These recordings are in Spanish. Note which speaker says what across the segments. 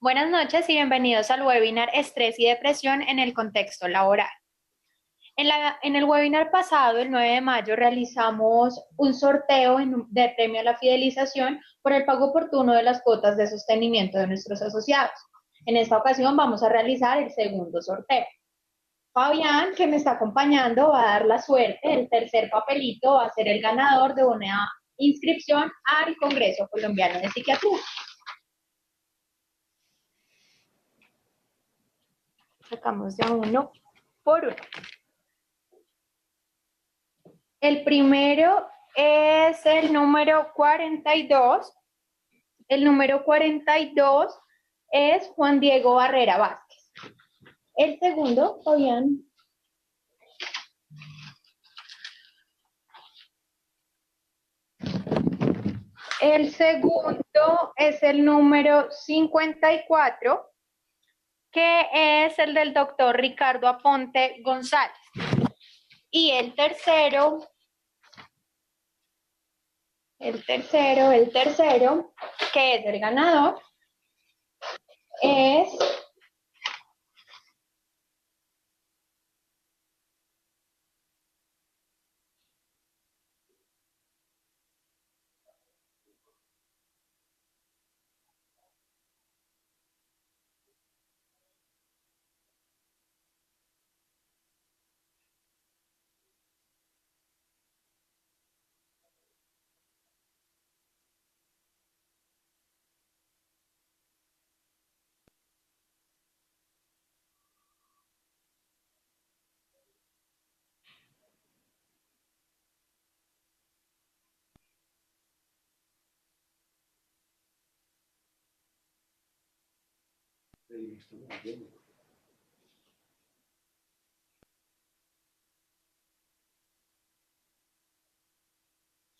Speaker 1: Buenas noches y bienvenidos al webinar Estrés y Depresión en el contexto laboral. En el webinar pasado, el 9 de mayo, realizamos un sorteo de premio a la fidelización por el pago oportuno de las cuotas de sostenimiento de nuestros asociados. En esta ocasión vamos a realizar el segundo sorteo. Fabián, que me está acompañando, va a dar la suerte. El tercer papelito va a ser el ganador de una inscripción al Congreso Colombiano de Psiquiatría. Sacamos de uno por uno. El primero es el número 42. El número 42 es Juan Diego Barrera Vázquez. El segundo, Fabián. El segundo es el número 54, que es el del doctor Ricardo Aponte González. Y el tercero, que es el ganador, es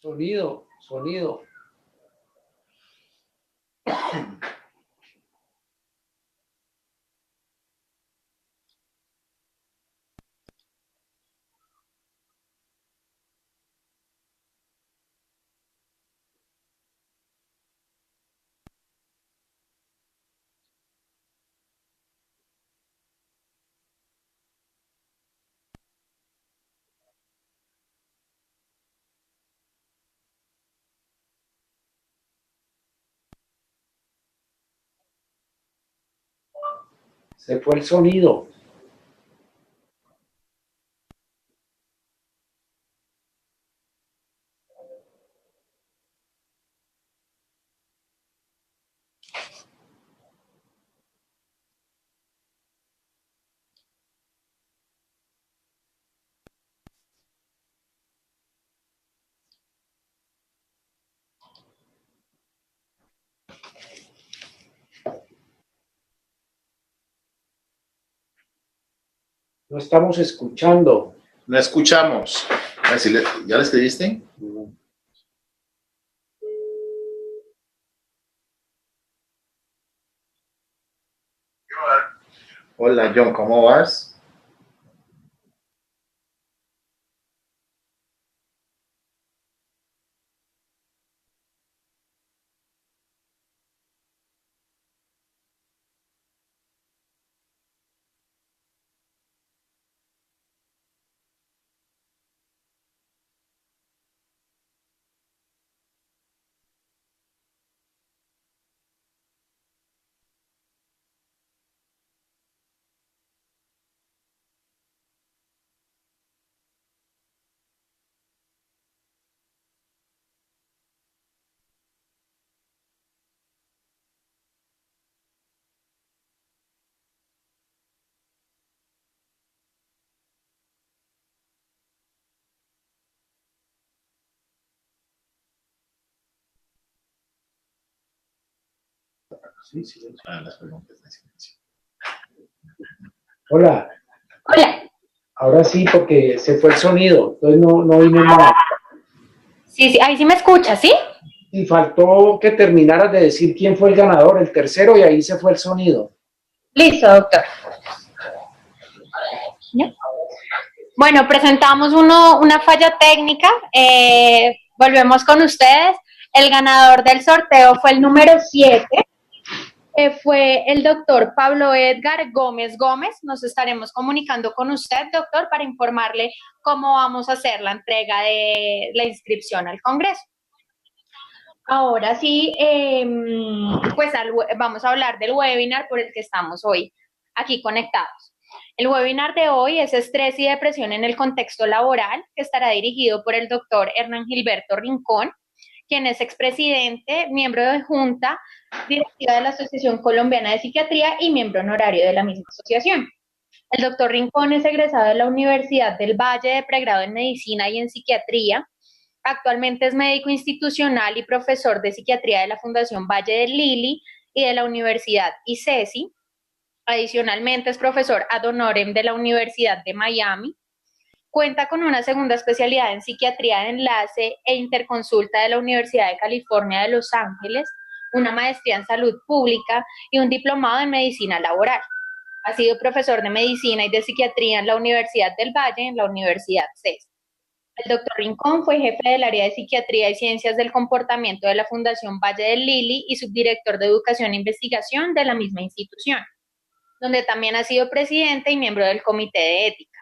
Speaker 2: Sonido. Se fue el sonido. No estamos escuchando.
Speaker 3: No escuchamos. ¿Ya le escribiste? Hola, John, ¿cómo vas?
Speaker 2: Sí, sí.
Speaker 3: Las preguntas de silencio.
Speaker 2: Hola.
Speaker 1: Hola.
Speaker 2: Ahora sí, porque se fue el sonido. Entonces no oímos nada.
Speaker 1: Sí, ahí sí me escuchas, ¿sí?
Speaker 2: Y faltó que terminaras de decir quién fue el ganador, el tercero, y ahí se fue el sonido.
Speaker 1: Listo, doctor. ¿Ya? Bueno, presentamos una falla técnica. Volvemos con ustedes. El ganador del sorteo fue el número 7. fue el doctor Pablo Edgar Gómez Gómez. Nos estaremos comunicando con usted, doctor, para informarle cómo vamos a hacer la entrega de la inscripción al Congreso. Ahora sí, pues vamos a hablar del webinar por el que estamos hoy aquí conectados. El webinar de hoy es Estrés y Depresión en el Contexto Laboral, que estará dirigido por el doctor Hernán Gilberto Rincón, quien es expresidente, miembro de Junta Directiva de la Asociación Colombiana de Psiquiatría y miembro honorario de la misma asociación. El doctor Rincón es egresado de la Universidad del Valle de pregrado en Medicina y en Psiquiatría. Actualmente es médico institucional y profesor de psiquiatría de la Fundación Valle del Lili y de la Universidad ICESI. Adicionalmente es profesor ad honorem de la Universidad de Miami. Cuenta con una segunda especialidad en psiquiatría de enlace e interconsulta de la Universidad de California de Los Ángeles, una maestría en salud pública y un diplomado en medicina laboral. Ha sido profesor de medicina y de psiquiatría en la Universidad del Valle y en la Universidad CES. El doctor Rincón fue jefe del área de Psiquiatría y Ciencias del Comportamiento de la Fundación Valle del Lili y subdirector de Educación e Investigación de la misma institución, donde también ha sido presidente y miembro del Comité de Ética.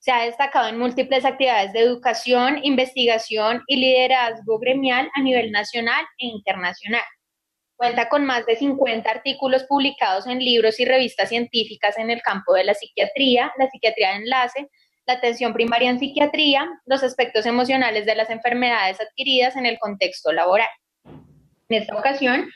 Speaker 1: Se ha destacado en múltiples actividades de educación, investigación y liderazgo gremial a nivel nacional e internacional. Cuenta con más de 50 artículos publicados en libros y revistas científicas en el campo de la psiquiatría de enlace, la atención primaria en psiquiatría, los aspectos emocionales de las enfermedades adquiridas en el contexto laboral. En esta ocasión,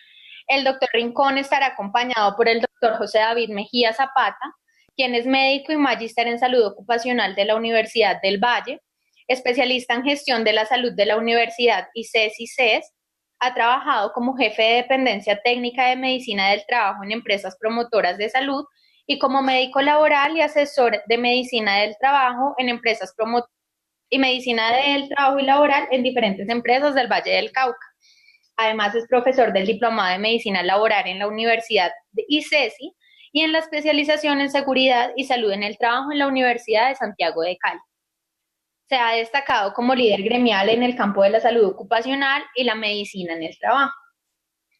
Speaker 1: el doctor Rincón estará acompañado por el doctor José David Mejía Zapata, quien es médico y magíster en salud ocupacional de la Universidad del Valle, especialista en gestión de la salud de la Universidad ICES, ha trabajado como jefe de dependencia técnica de medicina del trabajo en empresas promotoras de salud y como médico laboral y asesor de medicina del trabajo en empresas y medicina del trabajo y laboral en diferentes empresas del Valle del Cauca. Además es profesor del diplomado de medicina laboral en la Universidad de ICESI y en la especialización en seguridad y salud en el trabajo en la Universidad de Santiago de Cali. Se ha destacado como líder gremial en el campo de la salud ocupacional y la medicina en el trabajo.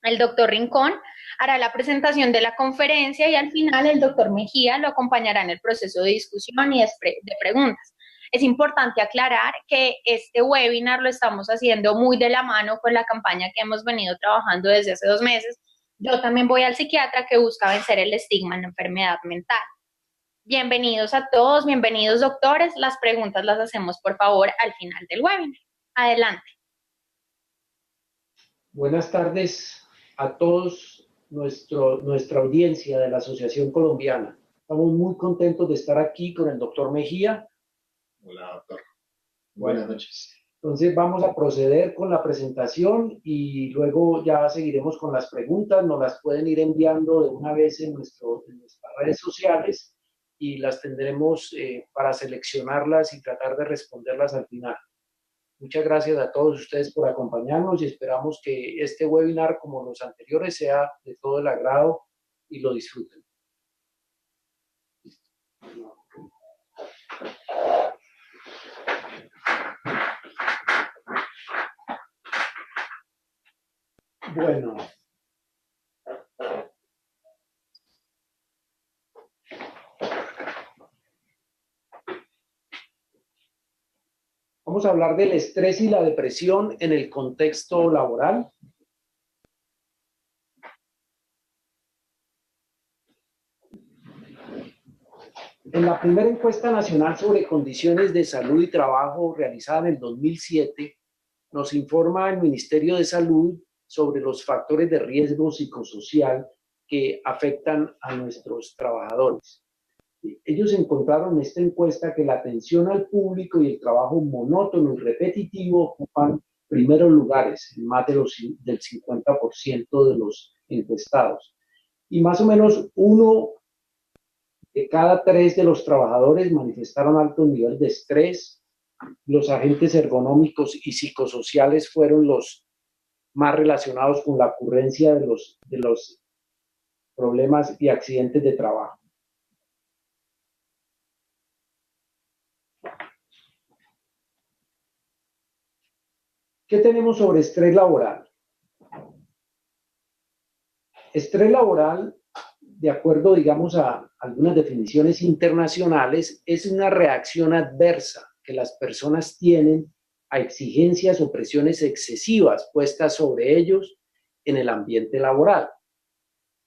Speaker 1: El doctor Rincón hará la presentación de la conferencia y al final el doctor Mejía lo acompañará en el proceso de discusión y de preguntas. Es importante aclarar que este webinar lo estamos haciendo muy de la mano con la campaña que hemos venido trabajando desde hace 2 meses. Yo también voy al psiquiatra, que busca vencer el estigma en la enfermedad mental. Bienvenidos a todos, bienvenidos doctores. Las preguntas las hacemos por favor al final del webinar. Adelante.
Speaker 2: Buenas tardes a todos nuestra audiencia de la Asociación Colombiana. Estamos muy contentos de estar aquí con el doctor Mejía.
Speaker 3: Hola, doctor. Buenas noches.
Speaker 2: Entonces vamos a proceder con la presentación y luego ya seguiremos con las preguntas. Nos las pueden ir enviando de una vez en nuestras redes sociales y las tendremos para seleccionarlas y tratar de responderlas al final. Muchas gracias a todos ustedes por acompañarnos y esperamos que este webinar, como los anteriores, sea de todo el agrado y lo disfruten. Bueno. Vamos a hablar del estrés y la depresión en el contexto laboral. En la primera encuesta nacional sobre condiciones de salud y trabajo realizada en el 2007, nos informa el Ministerio de Salud sobre los factores de riesgo psicosocial que afectan a nuestros trabajadores. Ellos encontraron en esta encuesta que la atención al público y el trabajo monótono y repetitivo ocupan primeros lugares en más del 50% de los encuestados. Y más o menos 1 de cada 3 de los trabajadores manifestaron alto nivel de estrés. Los agentes ergonómicos y psicosociales fueron los más relacionados con la ocurrencia de los problemas y accidentes de trabajo. ¿Qué tenemos sobre estrés laboral? Estrés laboral, de acuerdo, digamos, a algunas definiciones internacionales, es una reacción adversa que las personas tienen a exigencias o presiones excesivas puestas sobre ellos en el ambiente laboral.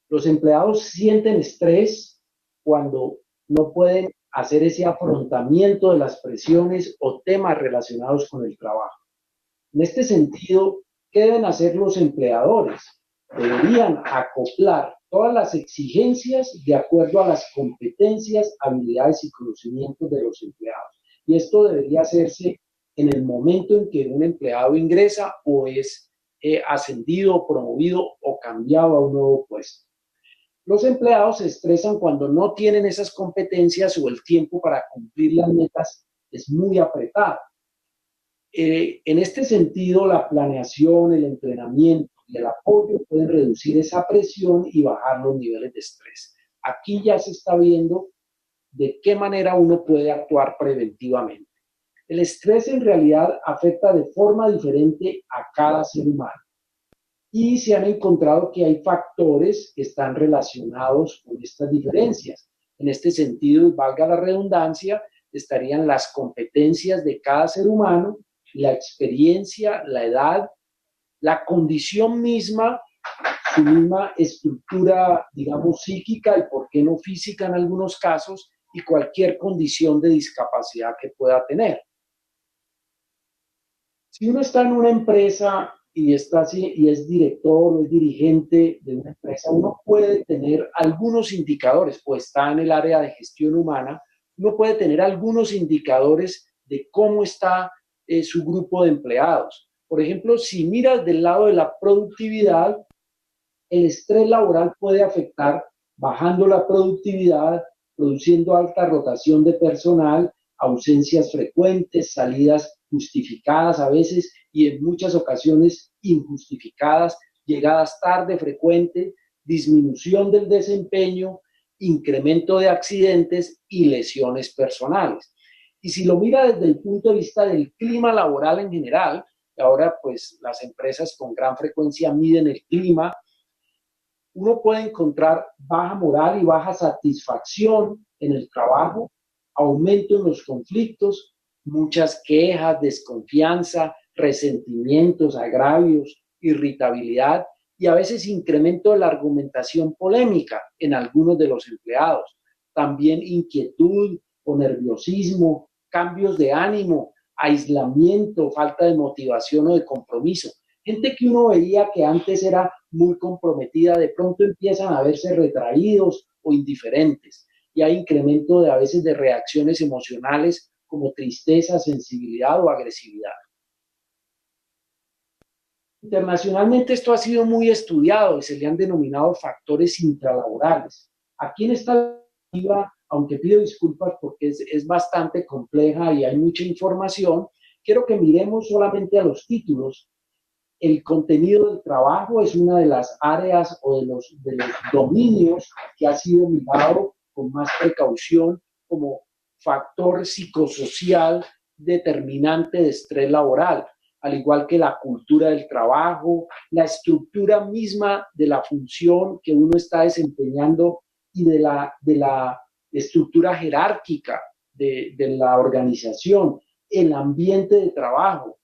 Speaker 2: Los empleados sienten estrés cuando no pueden hacer ese afrontamiento de las presiones o temas relacionados con el trabajo. En este sentido, ¿qué deben hacer los empleadores? Deberían acoplar todas las exigencias de acuerdo a las competencias, habilidades y conocimientos de los empleados. Y esto debería hacerse en el momento en que un empleado ingresa o es ascendido, promovido o cambiado a un nuevo puesto. Los empleados se estresan cuando no tienen esas competencias o el tiempo para cumplir las metas es muy apretado. En este sentido, la planeación, el entrenamiento y el apoyo pueden reducir esa presión y bajar los niveles de estrés. Aquí ya se está viendo de qué manera uno puede actuar preventivamente. El estrés en realidad afecta de forma diferente a cada ser humano y se han encontrado que hay factores que están relacionados con estas diferencias. En este sentido, valga la redundancia, estarían las competencias de cada ser humano, la experiencia, la edad, la condición misma, su misma estructura, digamos, psíquica y por qué no física en algunos casos, y cualquier condición de discapacidad que pueda tener. Si uno está en una empresa y es director o es dirigente de una empresa, uno puede tener algunos indicadores, o está en el área de gestión humana, uno puede tener algunos indicadores de cómo está su grupo de empleados. Por ejemplo, si miras del lado de la productividad, el estrés laboral puede afectar bajando la productividad, produciendo alta rotación de personal, ausencias frecuentes, salidas justificadas a veces y en muchas ocasiones injustificadas, llegadas tarde frecuentes, disminución del desempeño, incremento de accidentes y lesiones personales. Y si lo mira desde el punto de vista del clima laboral en general, ahora pues las empresas con gran frecuencia miden el clima, uno puede encontrar baja moral y baja satisfacción en el trabajo, aumento en los conflictos, muchas quejas, desconfianza, resentimientos, agravios, irritabilidad y a veces incremento de la argumentación polémica en algunos de los empleados. También inquietud o nerviosismo, cambios de ánimo, aislamiento, falta de motivación o de compromiso. Gente que uno veía que antes era muy comprometida, de pronto empiezan a verse retraídos o indiferentes. Y hay incremento de a veces de reacciones emocionales como tristeza, sensibilidad o agresividad. Internacionalmente esto ha sido muy estudiado y se le han denominado factores intralaborales. Aquí en esta diapositiva, aunque pido disculpas porque es bastante compleja y hay mucha información, quiero que miremos solamente a los títulos. El contenido del trabajo es una de las áreas o de los dominios que ha sido mirado con más precaución como factor psicosocial determinante de estrés laboral, al igual que la cultura del trabajo, la estructura misma de la función que uno está desempeñando y de la estructura jerárquica de la organización, el ambiente de trabajo,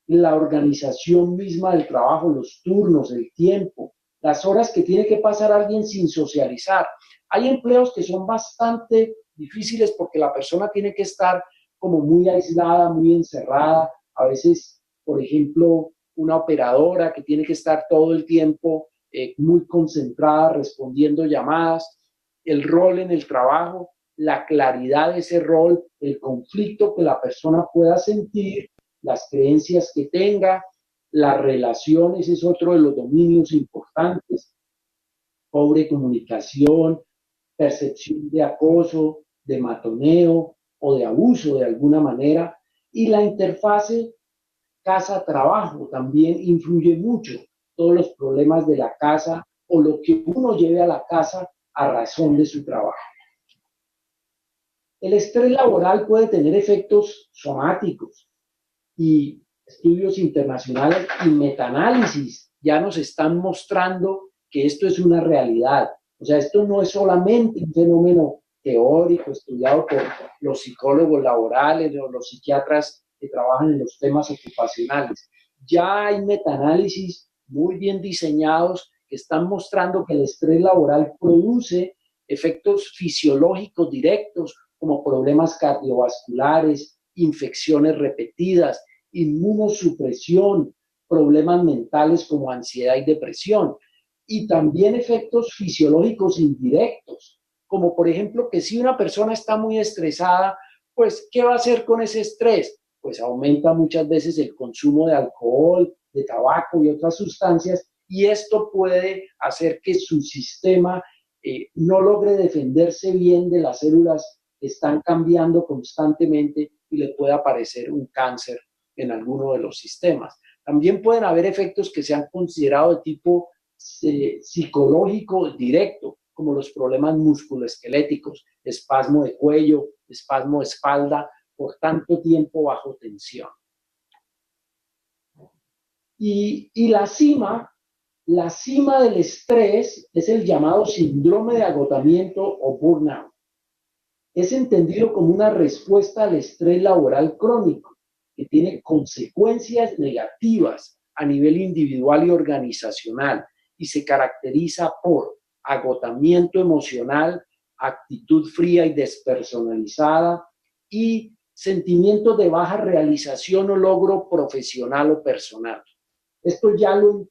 Speaker 2: la organización misma del trabajo, los turnos, el tiempo, las horas que tiene que pasar alguien sin socializar. Hay empleos que son bastante difíciles porque la persona tiene que estar como muy aislada, muy encerrada. A veces, por ejemplo, una operadora que tiene que estar todo el tiempo muy concentrada respondiendo llamadas, el rol en el trabajo, la claridad de ese rol, el conflicto que la persona pueda sentir, las creencias que tenga, las relaciones es otro de los dominios importantes, pobre comunicación, percepción de acoso, de matoneo o de abuso de alguna manera, y la interfase casa-trabajo también influye mucho, todos los problemas de la casa o lo que uno lleve a la casa a razón de su trabajo. El estrés laboral puede tener efectos somáticos, y estudios internacionales y metaanálisis ya nos están mostrando que esto es una realidad. O sea, esto no es solamente un fenómeno teórico estudiado por los psicólogos laborales o los psiquiatras que trabajan en los temas ocupacionales. Ya hay metaanálisis muy bien diseñados que están mostrando que el estrés laboral produce efectos fisiológicos directos como problemas cardiovasculares, infecciones repetidas, inmunosupresión, problemas mentales como ansiedad y depresión, y también efectos fisiológicos indirectos, como por ejemplo que si una persona está muy estresada, pues ¿qué va a hacer con ese estrés? Pues aumenta muchas veces el consumo de alcohol, de tabaco y otras sustancias, y esto puede hacer que su sistema no logre defenderse bien de las células que están cambiando constantemente y le puede aparecer un cáncer en alguno de los sistemas. También pueden haber efectos que se han considerado de tipo psicológico directo, como los problemas musculoesqueléticos, espasmo de cuello, espasmo de espalda, por tanto tiempo bajo tensión. Y la cima del estrés es el llamado síndrome de agotamiento o burnout. Es entendido como una respuesta al estrés laboral crónico que tiene consecuencias negativas a nivel individual y organizacional y se caracteriza por agotamiento emocional, actitud fría y despersonalizada y sentimientos de baja realización o logro profesional o personal. Esto ya lo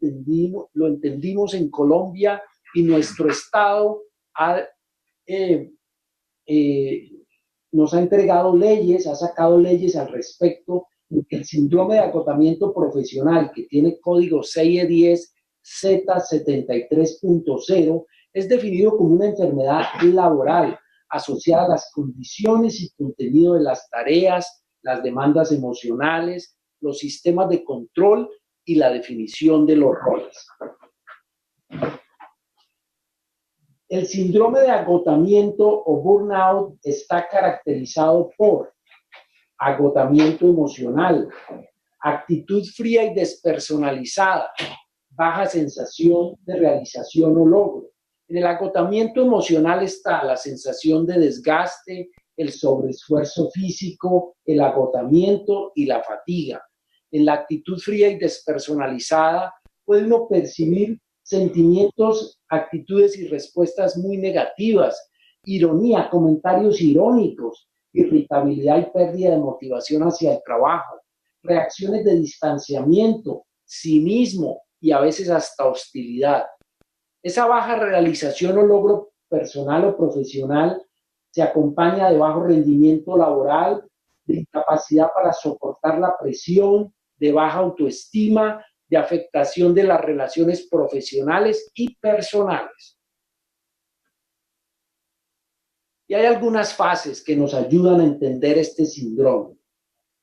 Speaker 2: entendimos en Colombia y nuestro Estado nos ha entregado leyes, ha sacado leyes al respecto. El síndrome de agotamiento profesional, que tiene código 6E10 Z73.0, es definido como una enfermedad laboral asociada a las condiciones y contenido de las tareas, las demandas emocionales, los sistemas de control y la definición de los roles. El síndrome de agotamiento o burnout está caracterizado por agotamiento emocional, actitud fría y despersonalizada, baja sensación de realización o logro. En el agotamiento emocional está la sensación de desgaste, el sobreesfuerzo físico, el agotamiento y la fatiga. En la actitud fría y despersonalizada puede uno percibir sentimientos, actitudes y respuestas muy negativas, ironía, comentarios irónicos, irritabilidad y pérdida de motivación hacia el trabajo, reacciones de distanciamiento, cinismo y a veces hasta hostilidad. Esa baja realización o logro personal o profesional se acompaña de bajo rendimiento laboral, de incapacidad para soportar la presión, de baja autoestima, de afectación de las relaciones profesionales y personales. Y hay algunas fases que nos ayudan a entender este síndrome.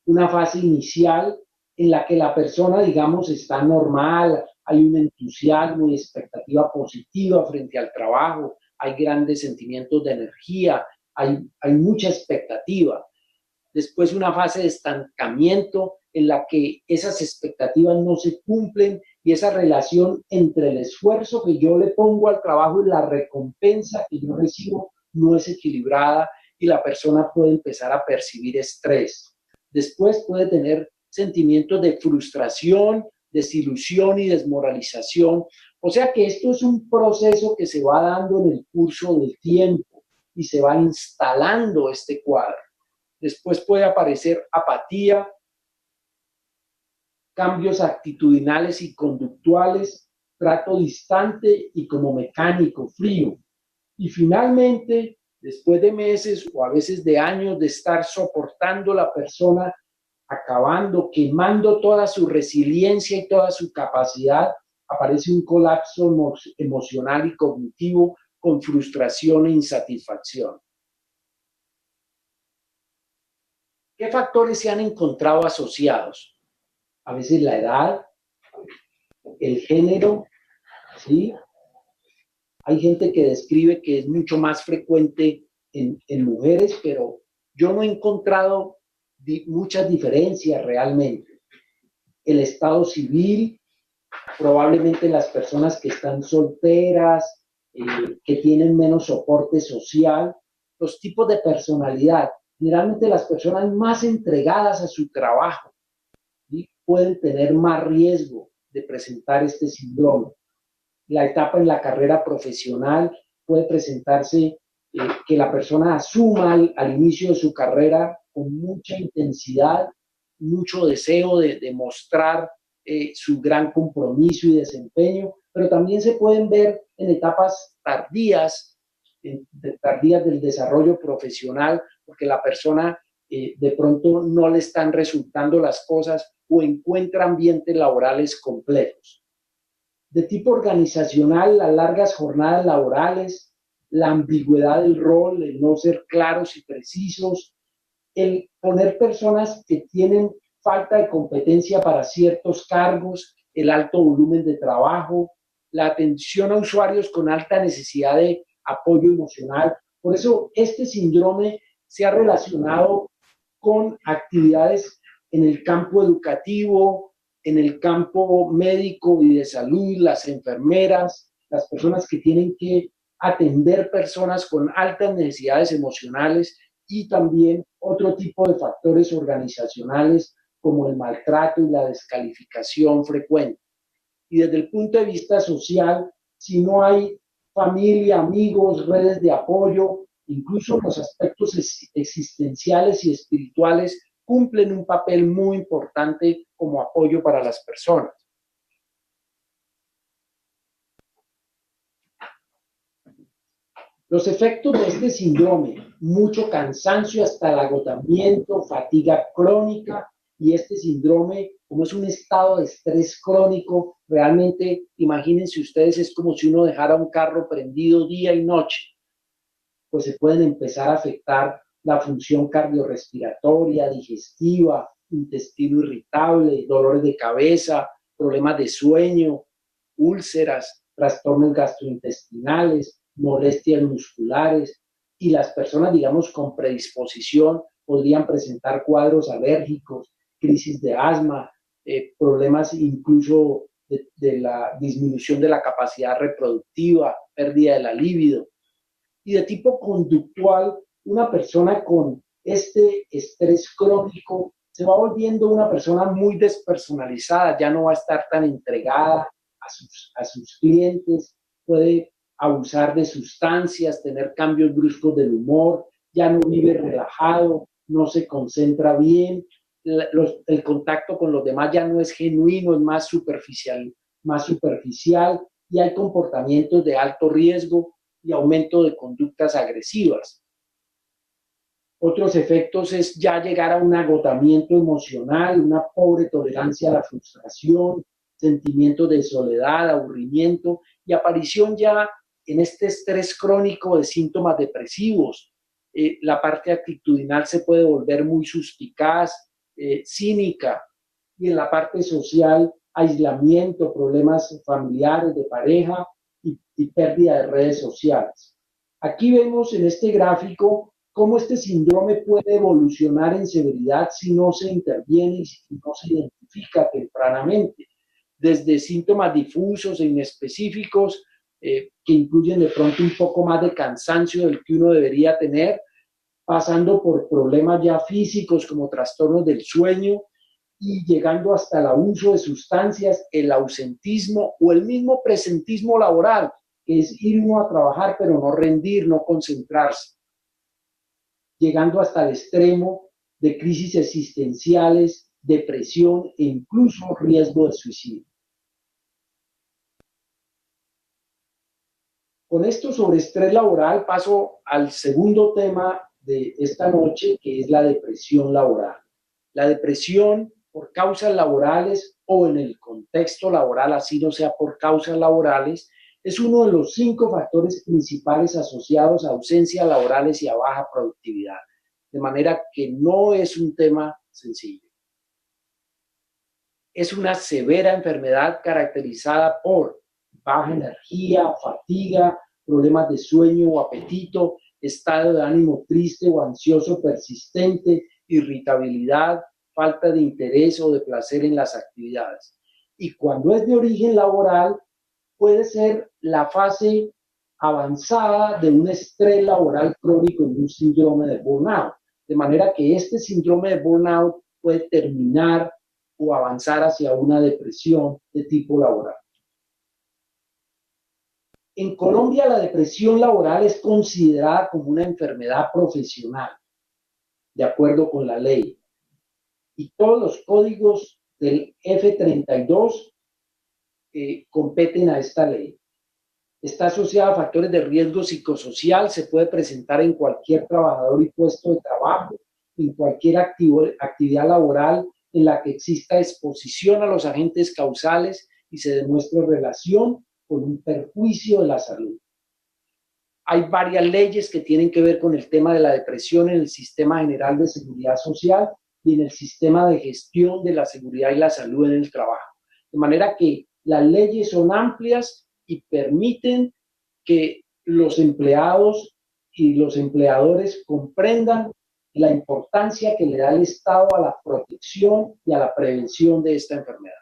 Speaker 2: Una fase inicial en la que la persona, digamos, está normal, hay un entusiasmo y expectativa positiva frente al trabajo, hay grandes sentimientos de energía, hay mucha expectativa. Después una fase de estancamiento en la que esas expectativas no se cumplen y esa relación entre el esfuerzo que yo le pongo al trabajo y la recompensa que yo recibo no es equilibrada y la persona puede empezar a percibir estrés. Después puede tener sentimientos de frustración, desilusión y desmoralización. O sea que esto es un proceso que se va dando en el curso del tiempo y se va instalando este cuadro. Después puede aparecer apatía, cambios actitudinales y conductuales, trato distante y como mecánico, frío. Y finalmente, después de meses o a veces de años de estar soportando la persona, acabando, quemando toda su resiliencia y toda su capacidad, aparece un colapso emocional y cognitivo con frustración e insatisfacción. ¿Qué factores se han encontrado asociados? A veces la edad, el género, ¿sí? Hay gente que describe que es mucho más frecuente en mujeres, pero yo no he encontrado muchas diferencias realmente. El estado civil, probablemente las personas que están solteras, que tienen menos soporte social, los tipos de personalidad. Generalmente las personas más entregadas a su trabajo, ¿sí?, pueden tener más riesgo de presentar este síndrome. La etapa en la carrera profesional puede presentarse que la persona asuma al inicio de su carrera con mucha intensidad, mucho deseo de mostrar su gran compromiso y desempeño, pero también se pueden ver en etapas tardías, tardías del desarrollo profesional, porque la persona de pronto no le están resultando las cosas o encuentra ambientes laborales complejos. De tipo organizacional, las largas jornadas laborales, la ambigüedad del rol, el no ser claros y precisos, el poner personas que tienen falta de competencia para ciertos cargos, el alto volumen de trabajo, la atención a usuarios con alta necesidad de apoyo emocional. Por eso este síndrome se ha relacionado con actividades en el campo educativo, en el campo médico y de salud, las enfermeras, las personas que tienen que atender personas con altas necesidades emocionales y también otro tipo de factores organizacionales como el maltrato y la descalificación frecuente. Y desde el punto de vista social, si no hay familia, amigos, redes de apoyo, incluso los aspectos existenciales y espirituales cumplen un papel muy importante como apoyo para las personas. Los efectos de este síndrome: mucho cansancio hasta el agotamiento, fatiga crónica, y este síndrome, como es un estado de estrés crónico, realmente, imagínense ustedes, es como si uno dejara un carro prendido día y noche, pues se pueden empezar a afectar la función cardiorrespiratoria, digestiva, intestino irritable, dolores de cabeza, problemas de sueño, úlceras, trastornos gastrointestinales, molestias musculares, y las personas, digamos, con predisposición podrían presentar cuadros alérgicos, crisis de asma, problemas incluso de la disminución de la capacidad reproductiva, pérdida de la libido. Y de tipo conductual, una persona con este estrés crónico se va volviendo una persona muy despersonalizada, ya no va a estar tan entregada a sus clientes, puede abusar de sustancias, tener cambios bruscos del humor, ya no vive relajado, no se concentra bien, el contacto con los demás ya no es genuino, es más superficial, y hay comportamientos de alto riesgo y aumento de conductas agresivas. Otros efectos es ya llegar a un agotamiento emocional, una pobre tolerancia a la frustración, sentimientos de soledad, aburrimiento y aparición ya en este estrés crónico de síntomas depresivos. La parte actitudinal se puede volver muy suspicaz, cínica, y en la parte social, aislamiento, problemas familiares, de pareja y pérdida de redes sociales. Aquí vemos en este gráfico cómo este síndrome puede evolucionar en severidad si no se interviene y si no se identifica tempranamente, desde síntomas difusos e inespecíficos que incluyen de pronto un poco más de cansancio del que uno debería tener, pasando por problemas ya físicos como trastornos del sueño y llegando hasta el abuso de sustancias, el ausentismo o el mismo presentismo laboral, que es ir uno a trabajar pero no rendir, no concentrarse, llegando hasta el extremo de crisis existenciales, depresión e incluso riesgo de suicidio. Con esto sobre estrés laboral paso al segundo tema de esta noche, que es la depresión laboral. La depresión por causas laborales o en el contexto laboral, así no sea por causas laborales, es uno de los 5 factores principales asociados a ausencias laborales y a baja productividad. De manera que no es un tema sencillo. Es una severa enfermedad caracterizada por baja energía, fatiga, problemas de sueño o apetito, estado de ánimo triste o ansioso persistente, irritabilidad, falta de interés o de placer en las actividades. Y cuando es de origen laboral, puede ser la fase avanzada de un estrés laboral crónico y un síndrome de burnout. De manera que este síndrome de burnout puede terminar o avanzar hacia una depresión de tipo laboral. En Colombia, la depresión laboral es considerada como una enfermedad profesional, de acuerdo con la ley. Y todos los códigos del F32 competen a esta ley. Está asociada a factores de riesgo psicosocial, se puede presentar en cualquier trabajador y puesto de trabajo, en cualquier actividad laboral en la que exista exposición a los agentes causales y se demuestre relación con un perjuicio de la salud. Hay varias leyes que tienen que ver con el tema de la depresión en el Sistema General de Seguridad Social y en el Sistema de Gestión de la Seguridad y la Salud en el Trabajo. De manera que las leyes son amplias y permiten que los empleados y los empleadores comprendan la importancia que le da el Estado a la protección y a la prevención de esta enfermedad.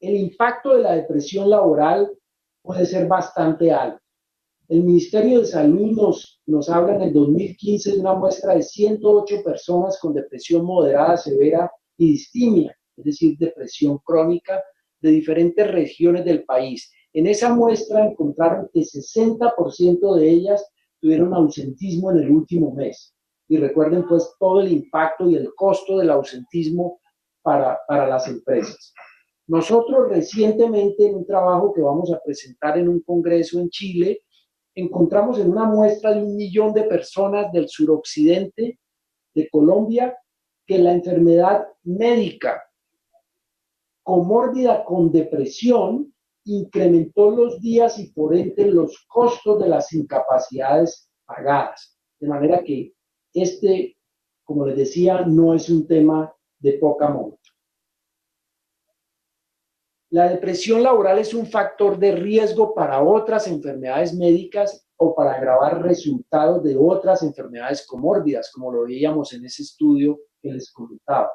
Speaker 2: El impacto de la depresión laboral puede ser bastante alto. El Ministerio de Salud nos habla en el 2015 de una muestra de 108 personas con depresión moderada, severa y distimia, es decir, depresión crónica, de diferentes regiones del país. En esa muestra encontraron que 60% de ellas tuvieron ausentismo en el último mes. Y recuerden pues todo el impacto y el costo del ausentismo para las empresas. Nosotros recientemente en un trabajo que vamos a presentar en un congreso en Chile, encontramos en una muestra de 1 millón de personas del suroccidente de Colombia que la enfermedad médica comórbida con depresión incrementó los días y por ende los costos de las incapacidades pagadas. De manera que como les decía, no es un tema de poca monta. La depresión laboral es un factor de riesgo para otras enfermedades médicas o para agravar resultados de otras enfermedades comórbidas, como lo veíamos en ese estudio que les comentaba.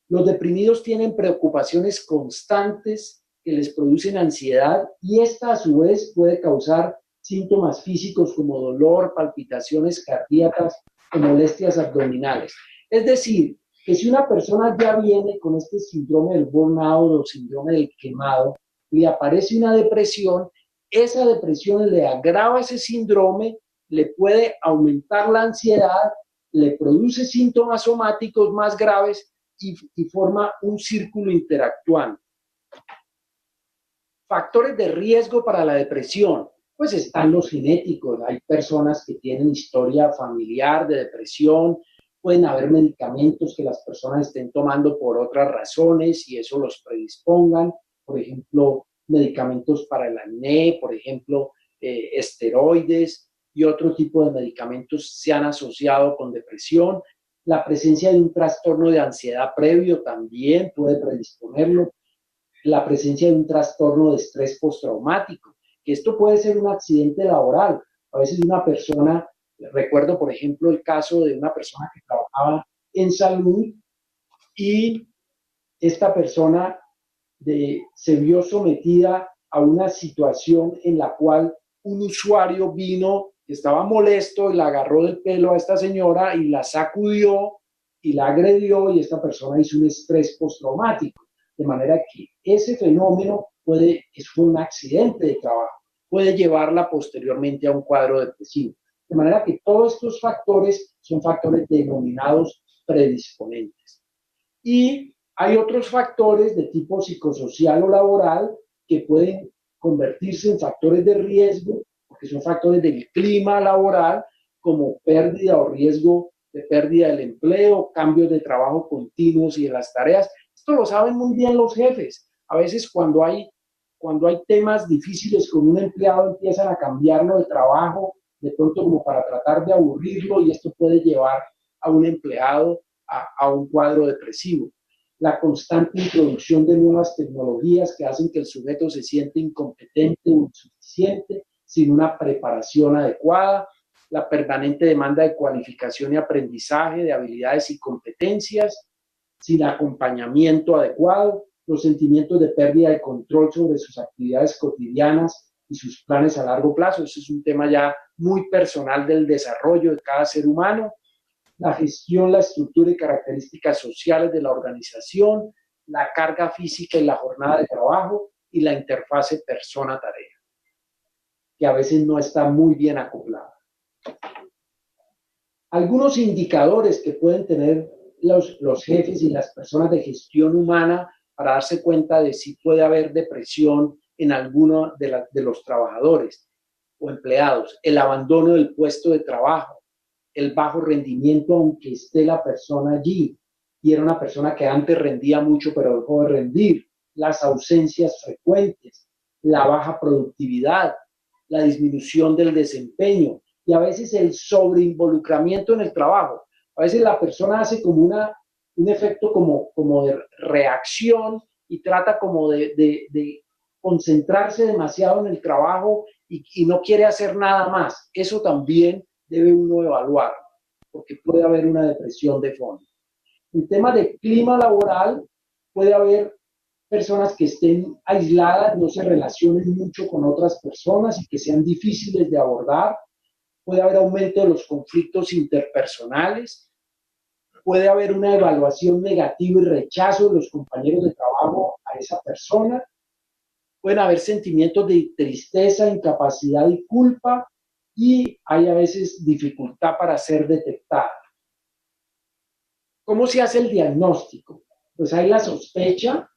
Speaker 2: Los deprimidos tienen preocupaciones constantes que les producen ansiedad y esta a su vez puede causar síntomas físicos como dolor, palpitaciones cardíacas o molestias abdominales. Es decir, que si una persona ya viene con este síndrome del burnout o síndrome del quemado y le aparece una depresión, esa depresión le agrava ese síndrome, le puede aumentar la ansiedad, le produce síntomas somáticos más graves y forma un círculo interactuante. Factores de riesgo para la depresión, pues están los genéticos. Hay personas que tienen historia familiar de depresión, pueden haber medicamentos que las personas estén tomando por otras razones y eso los predispongan, por ejemplo, medicamentos para el acné, por ejemplo, esteroides y otro tipo de medicamentos se han asociado con depresión. La presencia de un trastorno de ansiedad previo también puede predisponerlo. La presencia de un trastorno de estrés postraumático, que esto puede ser un accidente laboral. A veces una persona, recuerdo por ejemplo el caso de una persona que trabajaba en salud y esta persona se vio sometida a una situación en la cual un usuario vino, estaba molesto y la agarró del pelo a esta señora y la sacudió y la agredió y esta persona hizo un estrés postraumático. De manera que ese fenómeno fue un accidente de trabajo, puede llevarla posteriormente a un cuadro depresivo. De manera que todos estos factores son factores denominados predisponentes. Y hay otros factores de tipo psicosocial o laboral que pueden convertirse en factores de riesgo, porque son factores del clima laboral, como pérdida o riesgo de pérdida del empleo, cambios de trabajo continuos y de las tareas. Esto lo saben muy bien los jefes. A veces cuando hay temas difíciles con un empleado empiezan a cambiarlo de trabajo, de pronto como para tratar de aburrirlo y esto puede llevar a un empleado a un cuadro depresivo. La constante introducción de nuevas tecnologías que hacen que el sujeto se siente incompetente o insuficiente, sin una preparación adecuada, la permanente demanda de cualificación y aprendizaje de habilidades y competencias, sin acompañamiento adecuado, los sentimientos de pérdida de control sobre sus actividades cotidianas y sus planes a largo plazo. Eso es un tema ya muy personal del desarrollo de cada ser humano. La gestión, la estructura y características sociales de la organización, la carga física y la jornada de trabajo y la interfase persona-tarea, que a veces no está muy bien acoplada. Algunos indicadores que pueden tener los jefes y las personas de gestión humana para darse cuenta de si puede haber depresión en alguno de los trabajadores o empleados: el abandono del puesto de trabajo, el bajo rendimiento aunque esté la persona allí y era una persona que antes rendía mucho pero dejó de rendir, las ausencias frecuentes, la baja productividad, la disminución del desempeño y a veces el sobreinvolucramiento en el trabajo. A veces la persona hace como un efecto como de reacción y trata como de concentrarse demasiado en el trabajo y no quiere hacer nada más. Eso también debe uno evaluar, porque puede haber una depresión de fondo. En tema de clima laboral, puede haber personas que estén aisladas, no se relacionen mucho con otras personas y que sean difíciles de abordar. Puede haber aumento de los conflictos interpersonales. Puede haber una evaluación negativa y rechazo de los compañeros de trabajo a esa persona. Pueden haber sentimientos de tristeza, incapacidad y culpa, y hay a veces dificultad para ser detectada. ¿Cómo se hace el diagnóstico? Pues hay la sospecha,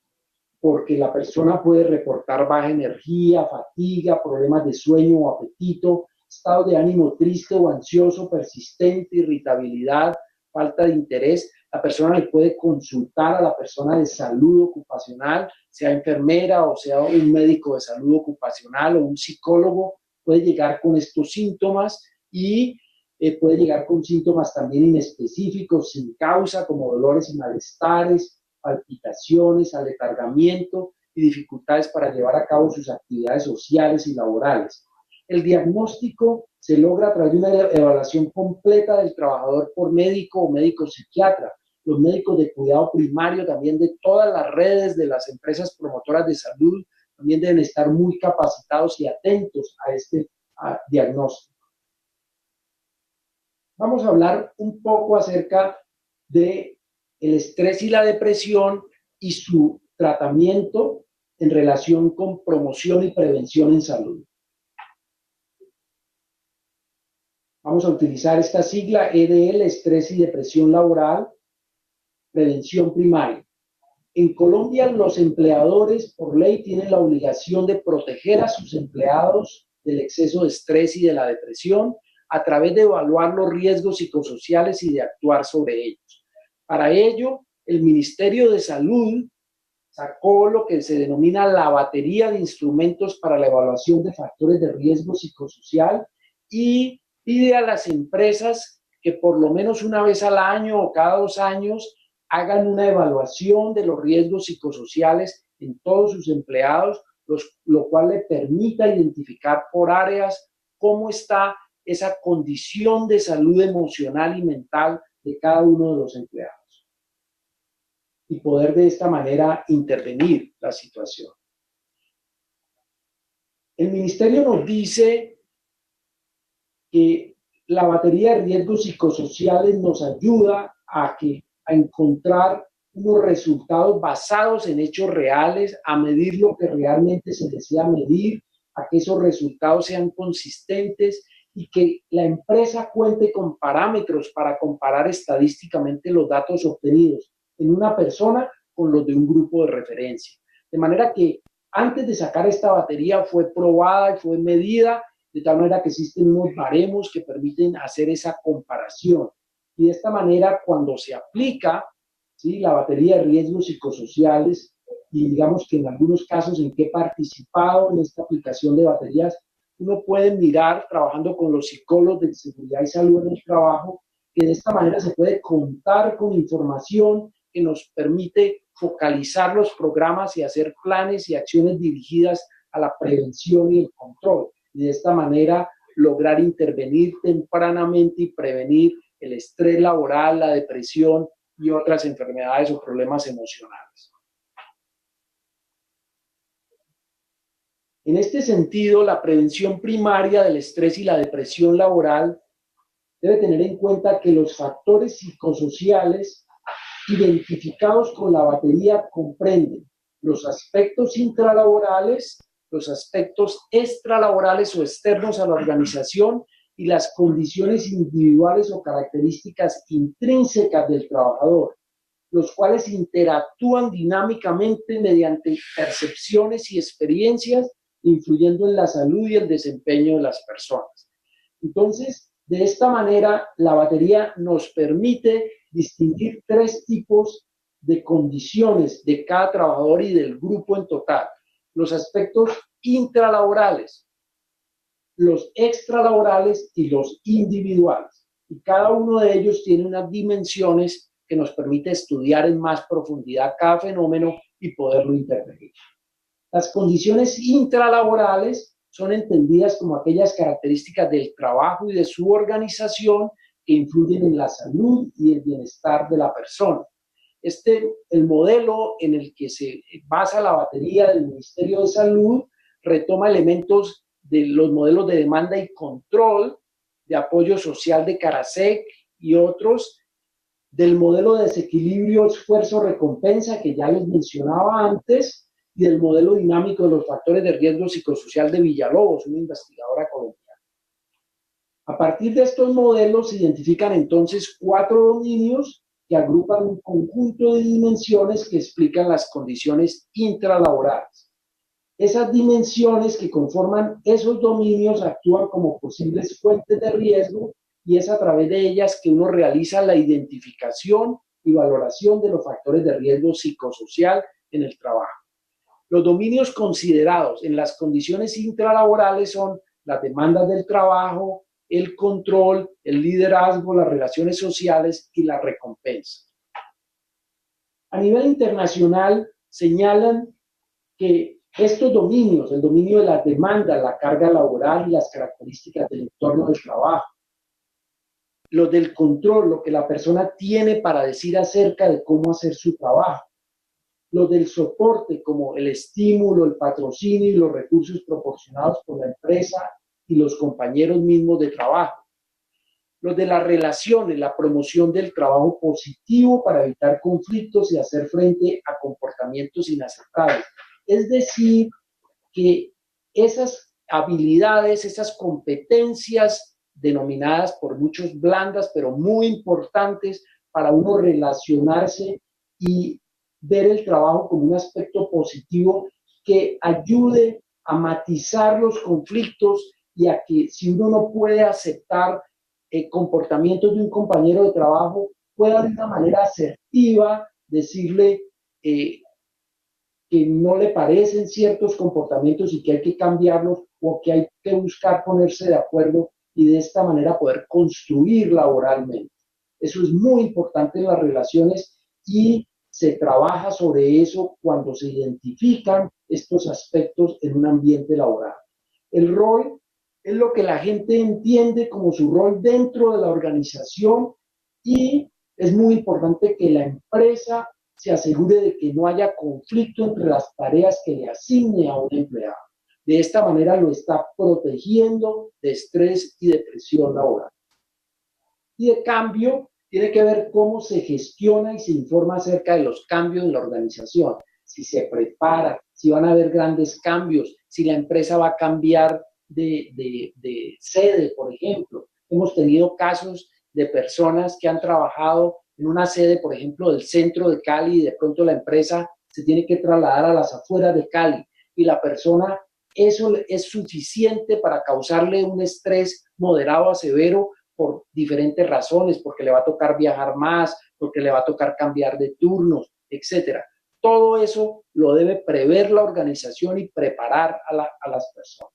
Speaker 2: porque la persona puede reportar baja energía, fatiga, problemas de sueño o apetito, estado de ánimo triste o ansioso, persistente, irritabilidad, falta de interés. La persona le puede consultar a la persona de salud ocupacional, sea enfermera o sea un médico de salud ocupacional o un psicólogo, puede llegar con estos síntomas y puede llegar con síntomas también inespecíficos, sin causa, como dolores y malestares, palpitaciones, aletargamiento y dificultades para llevar a cabo sus actividades sociales y laborales. El diagnóstico se logra a través de una evaluación completa del trabajador por médico o médico psiquiatra. Los médicos de cuidado primario, también de todas las redes de las empresas promotoras de salud, también deben estar muy capacitados y atentos a este diagnóstico. Vamos a hablar un poco acerca de el estrés y la depresión y su tratamiento en relación con promoción y prevención en salud. Vamos a utilizar esta sigla EDL, estrés y depresión laboral, prevención primaria. En Colombia, los empleadores por ley tienen la obligación de proteger a sus empleados del exceso de estrés y de la depresión a través de evaluar los riesgos psicosociales y de actuar sobre ellos. Para ello, el Ministerio de Salud sacó lo que se denomina la batería de instrumentos para la evaluación de factores de riesgo psicosocial y pide a las empresas que por lo menos una vez al año o cada 2 años hagan una evaluación de los riesgos psicosociales en todos sus empleados, lo cual le permita identificar por áreas cómo está esa condición de salud emocional y mental de cada uno de los empleados y poder de esta manera intervenir la situación. El ministerio nos dice que la batería de riesgos psicosociales nos ayuda a encontrar unos resultados basados en hechos reales, a medir lo que realmente se desea medir, a que esos resultados sean consistentes y que la empresa cuente con parámetros para comparar estadísticamente los datos obtenidos en una persona con los de un grupo de referencia. De manera que antes de sacar esta batería fue probada y fue medida, de tal manera que existen unos baremos que permiten hacer esa comparación. Y de esta manera, cuando se aplica, ¿sí?, la batería de riesgos psicosociales, y digamos que en algunos casos en que he participado en esta aplicación de baterías, uno puede mirar, trabajando con los psicólogos de seguridad y salud en el trabajo, que de esta manera se puede contar con información que nos permite focalizar los programas y hacer planes y acciones dirigidas a la prevención y el control. Y de esta manera lograr intervenir tempranamente y prevenir el estrés laboral, la depresión y otras enfermedades o problemas emocionales. En este sentido, la prevención primaria del estrés y la depresión laboral debe tener en cuenta que los factores psicosociales identificados con la batería comprenden los aspectos intralaborales, los aspectos extralaborales o externos a la organización y las condiciones individuales o características intrínsecas del trabajador, los cuales interactúan dinámicamente mediante percepciones y experiencias, influyendo en la salud y el desempeño de las personas. Entonces, de esta manera, la batería nos permite distinguir 3 tipos de condiciones de cada trabajador y del grupo en total. Los aspectos intralaborales, los extralaborales y los individuales. Y cada uno de ellos tiene unas dimensiones que nos permite estudiar en más profundidad cada fenómeno y poderlo interpretar. Las condiciones intralaborales son entendidas como aquellas características del trabajo y de su organización que influyen en la salud y el bienestar de la persona. El modelo en el que se basa la batería del Ministerio de Salud retoma elementos de los modelos de demanda y control, de apoyo social de Karasek y otros, del modelo de desequilibrio esfuerzo-recompensa que ya les mencionaba antes, y del modelo dinámico de los factores de riesgo psicosocial de Villalobos, una investigadora colombiana. A partir de estos modelos se identifican entonces 4 dominios que agrupan un conjunto de dimensiones que explican las condiciones intralaborales. Esas dimensiones que conforman esos dominios actúan como posibles fuentes de riesgo y es a través de ellas que uno realiza la identificación y valoración de los factores de riesgo psicosocial en el trabajo. Los dominios considerados en las condiciones intralaborales son las demandas del trabajo, el control, el liderazgo, las relaciones sociales y la recompensa. A nivel internacional señalan que estos dominios, el dominio de las demandas, la carga laboral y las características del entorno del trabajo, los del control, lo que la persona tiene para decir acerca de cómo hacer su trabajo, los del soporte como el estímulo, el patrocinio y los recursos proporcionados por la empresa y los compañeros mismos de trabajo. Los de las relaciones, la promoción del trabajo positivo para evitar conflictos y hacer frente a comportamientos inaceptables. Es decir, que esas habilidades, esas competencias denominadas por muchos blandas, pero muy importantes para uno relacionarse y ver el trabajo como un aspecto positivo que ayude a matizar los conflictos y a que si uno no puede aceptar comportamientos de un compañero de trabajo, pueda de una manera asertiva decirle que no le parecen ciertos comportamientos y que hay que cambiarlos o que hay que buscar ponerse de acuerdo y de esta manera poder construir laboralmente. Eso es muy importante en las relaciones y se trabaja sobre eso cuando se identifican estos aspectos en un ambiente laboral. El rol es lo que la gente entiende como su rol dentro de la organización y es muy importante que la empresa se asegure de que no haya conflicto entre las tareas que le asigne a un empleado. De esta manera lo está protegiendo de estrés y depresión laboral. Y de cambio, tiene que ver cómo se gestiona y se informa acerca de los cambios en la organización, si se prepara, si van a haber grandes cambios, si la empresa va a cambiar de sede, por ejemplo. Hemos tenido casos de personas que han trabajado en una sede, por ejemplo, del centro de Cali y de pronto la empresa se tiene que trasladar a las afueras de Cali y la persona, eso es suficiente para causarle un estrés moderado a severo por diferentes razones, porque le va a tocar viajar más, porque le va a tocar cambiar de turnos, etcétera. Todo eso lo debe prever la organización y preparar a las personas.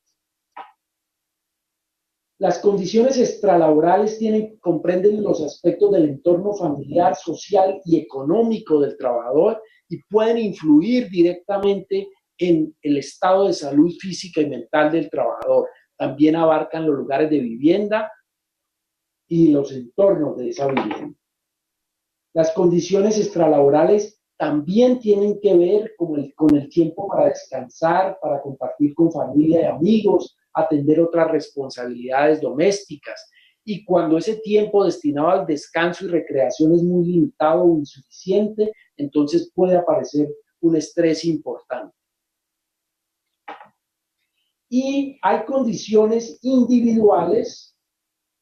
Speaker 2: Las condiciones extralaborales comprenden los aspectos del entorno familiar, social y económico del trabajador y pueden influir directamente en el estado de salud física y mental del trabajador. También abarcan los lugares de vivienda y los entornos de esa vivienda. Las condiciones extralaborales también tienen que ver con el tiempo para descansar, para compartir con familia y amigos, atender otras responsabilidades domésticas. Y cuando ese tiempo destinado al descanso y recreación es muy limitado o insuficiente, entonces puede aparecer un estrés importante. Y hay condiciones individuales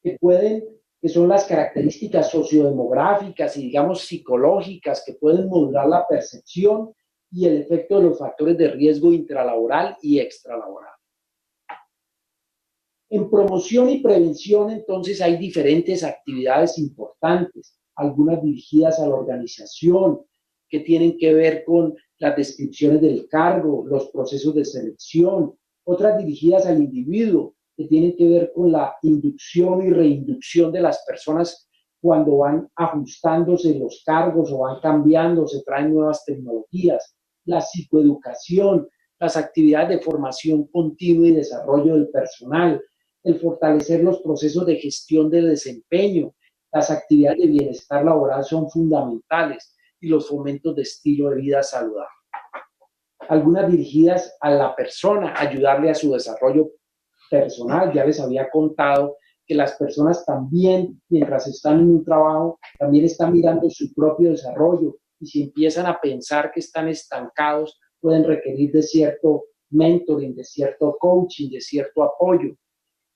Speaker 2: que son las características sociodemográficas y, digamos, psicológicas que pueden modular la percepción y el efecto de los factores de riesgo intralaboral y extralaboral. En promoción y prevención, entonces, hay diferentes actividades importantes, algunas dirigidas a la organización, que tienen que ver con las descripciones del cargo, los procesos de selección, otras dirigidas al individuo, que tienen que ver con la inducción y reinducción de las personas cuando van ajustándose los cargos o van cambiando, se traen nuevas tecnologías, la psicoeducación, las actividades de formación continua y desarrollo del personal, el fortalecer los procesos de gestión del desempeño, las actividades de bienestar laboral son fundamentales y los fomentos de estilo de vida saludable. Algunas dirigidas a la persona, ayudarle a su desarrollo personal. Ya les había contado que las personas también, mientras están en un trabajo, también están mirando su propio desarrollo y si empiezan a pensar que están estancados, pueden requerir de cierto mentoring, de cierto coaching, de cierto apoyo.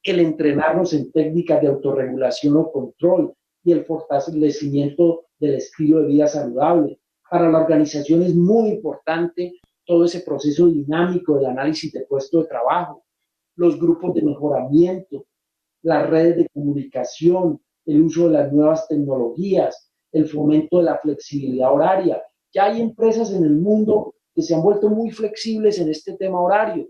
Speaker 2: El entrenarnos en técnicas de autorregulación o control y el fortalecimiento del estilo de vida saludable. Para la organización es muy importante todo ese proceso dinámico del análisis de puesto de trabajo, los grupos de mejoramiento, las redes de comunicación, el uso de las nuevas tecnologías, el fomento de la flexibilidad horaria. Ya hay empresas en el mundo que se han vuelto muy flexibles en este tema horario.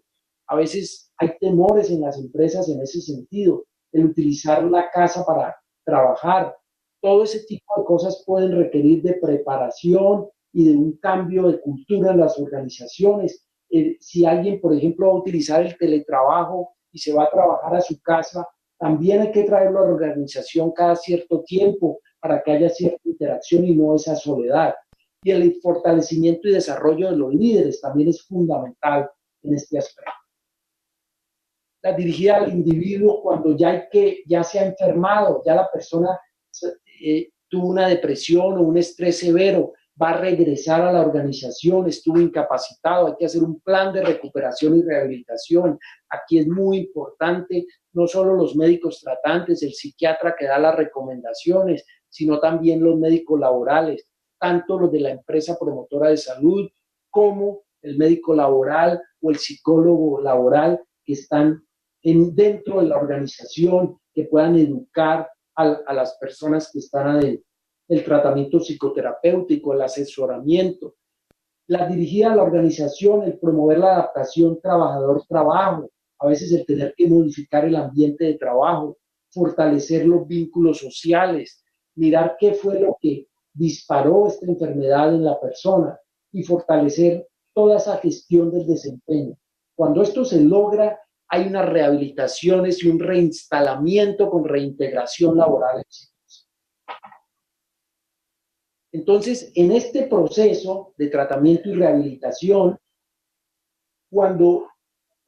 Speaker 2: A veces hay temores en las empresas en ese sentido, el utilizar la casa para trabajar. Todo ese tipo de cosas pueden requerir de preparación y de un cambio de cultura en las organizaciones. Si alguien, por ejemplo, va a utilizar el teletrabajo y se va a trabajar a su casa, también hay que traerlo a la organización cada cierto tiempo para que haya cierta interacción y no esa soledad. Y el fortalecimiento y desarrollo de los líderes también es fundamental en este aspecto. La dirigida al individuo cuando ya se ha enfermado, ya la persona tuvo una depresión o un estrés severo, va a regresar a la organización, estuvo incapacitado, hay que hacer un plan de recuperación y rehabilitación. Aquí es muy importante, no solo los médicos tratantes, el psiquiatra que da las recomendaciones, sino también los médicos laborales, tanto los de la empresa promotora de salud como el médico laboral o el psicólogo laboral que están dentro de la organización, que puedan educar a las personas que están adentro. El tratamiento psicoterapéutico, el asesoramiento, la dirigida a la organización, el promover la adaptación trabajador-trabajo, a veces el tener que modificar el ambiente de trabajo, fortalecer los vínculos sociales, mirar qué fue lo que disparó esta enfermedad en la persona y fortalecer toda esa gestión del desempeño. Cuando esto se logra, hay unas rehabilitaciones y un reinstalamiento con reintegración laboral exitosa. Entonces, en este proceso de tratamiento y rehabilitación, cuando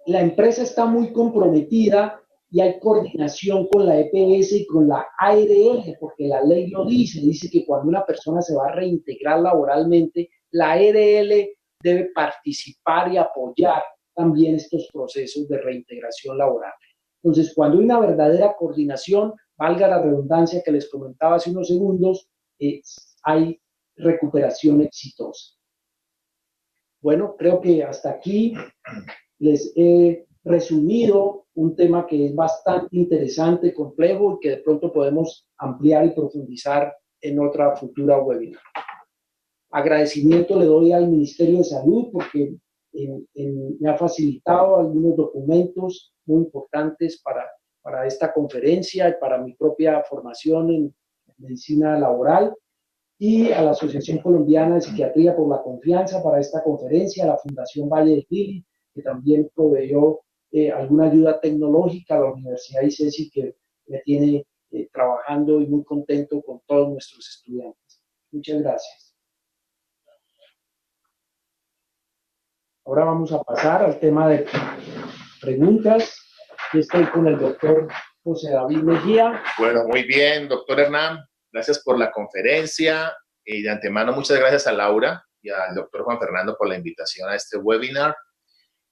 Speaker 2: la empresa está muy comprometida y hay coordinación con la EPS y con la ARL, porque la ley lo dice que cuando una persona se va a reintegrar laboralmente, la ARL debe participar y apoyar también estos procesos de reintegración laboral. Entonces, cuando hay una verdadera coordinación, valga la redundancia que les comentaba hace unos segundos, hay recuperación exitosa. Bueno, creo que hasta aquí les he resumido un tema que es bastante interesante, complejo y que de pronto podemos ampliar y profundizar en otra futura webinar. Agradecimiento le doy al Ministerio de Salud porque me ha facilitado algunos documentos muy importantes para esta conferencia y para mi propia formación en medicina laboral, y a la Asociación Colombiana de Psiquiatría por la confianza para esta conferencia, a la Fundación Valle de Lili, que también proveyó alguna ayuda tecnológica, a la Universidad ICESI, que me tiene trabajando y muy contento con todos nuestros estudiantes. Muchas gracias. Ahora vamos a pasar al tema de preguntas. Aquí estoy con el doctor José David Mejía.
Speaker 3: Bueno, muy bien, doctor Hernán. Gracias por la conferencia. Y de antemano, muchas gracias a Laura y al doctor Juan Fernando por la invitación a este webinar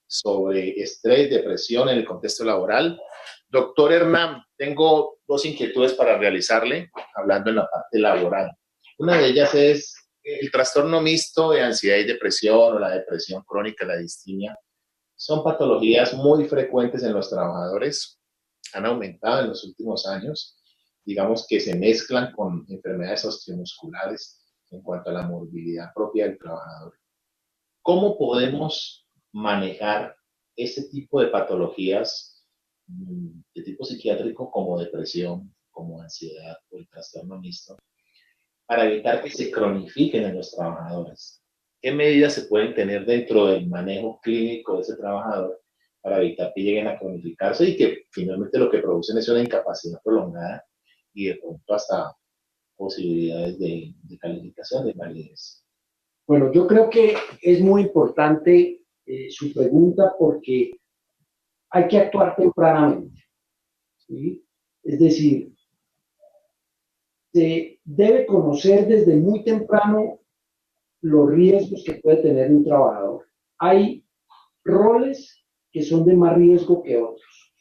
Speaker 3: sobre estrés, depresión en el contexto laboral. Doctor Hernán, tengo dos inquietudes para realizarle, hablando en la parte laboral. Una de ellas es el trastorno mixto de ansiedad y depresión o la depresión crónica, la distimia. Son patologías muy frecuentes en los trabajadores, han aumentado en los últimos años, digamos que se mezclan con enfermedades osteomusculares en cuanto a la morbilidad propia del trabajador. ¿Cómo podemos manejar este tipo de patologías de tipo psiquiátrico como depresión, como ansiedad o el trastorno mixto para evitar que se cronifiquen en los trabajadores? ¿Qué medidas se pueden tener dentro del manejo clínico de ese trabajador para evitar que lleguen a cronificarse y que finalmente lo que producen es una incapacidad prolongada y de pronto hasta posibilidades de calificación de invalidez?
Speaker 2: Bueno, yo creo que es muy importante su pregunta porque hay que actuar tempranamente, ¿sí? Es decir, se debe conocer desde muy temprano los riesgos que puede tener un trabajador. Hay roles que son de más riesgo que otros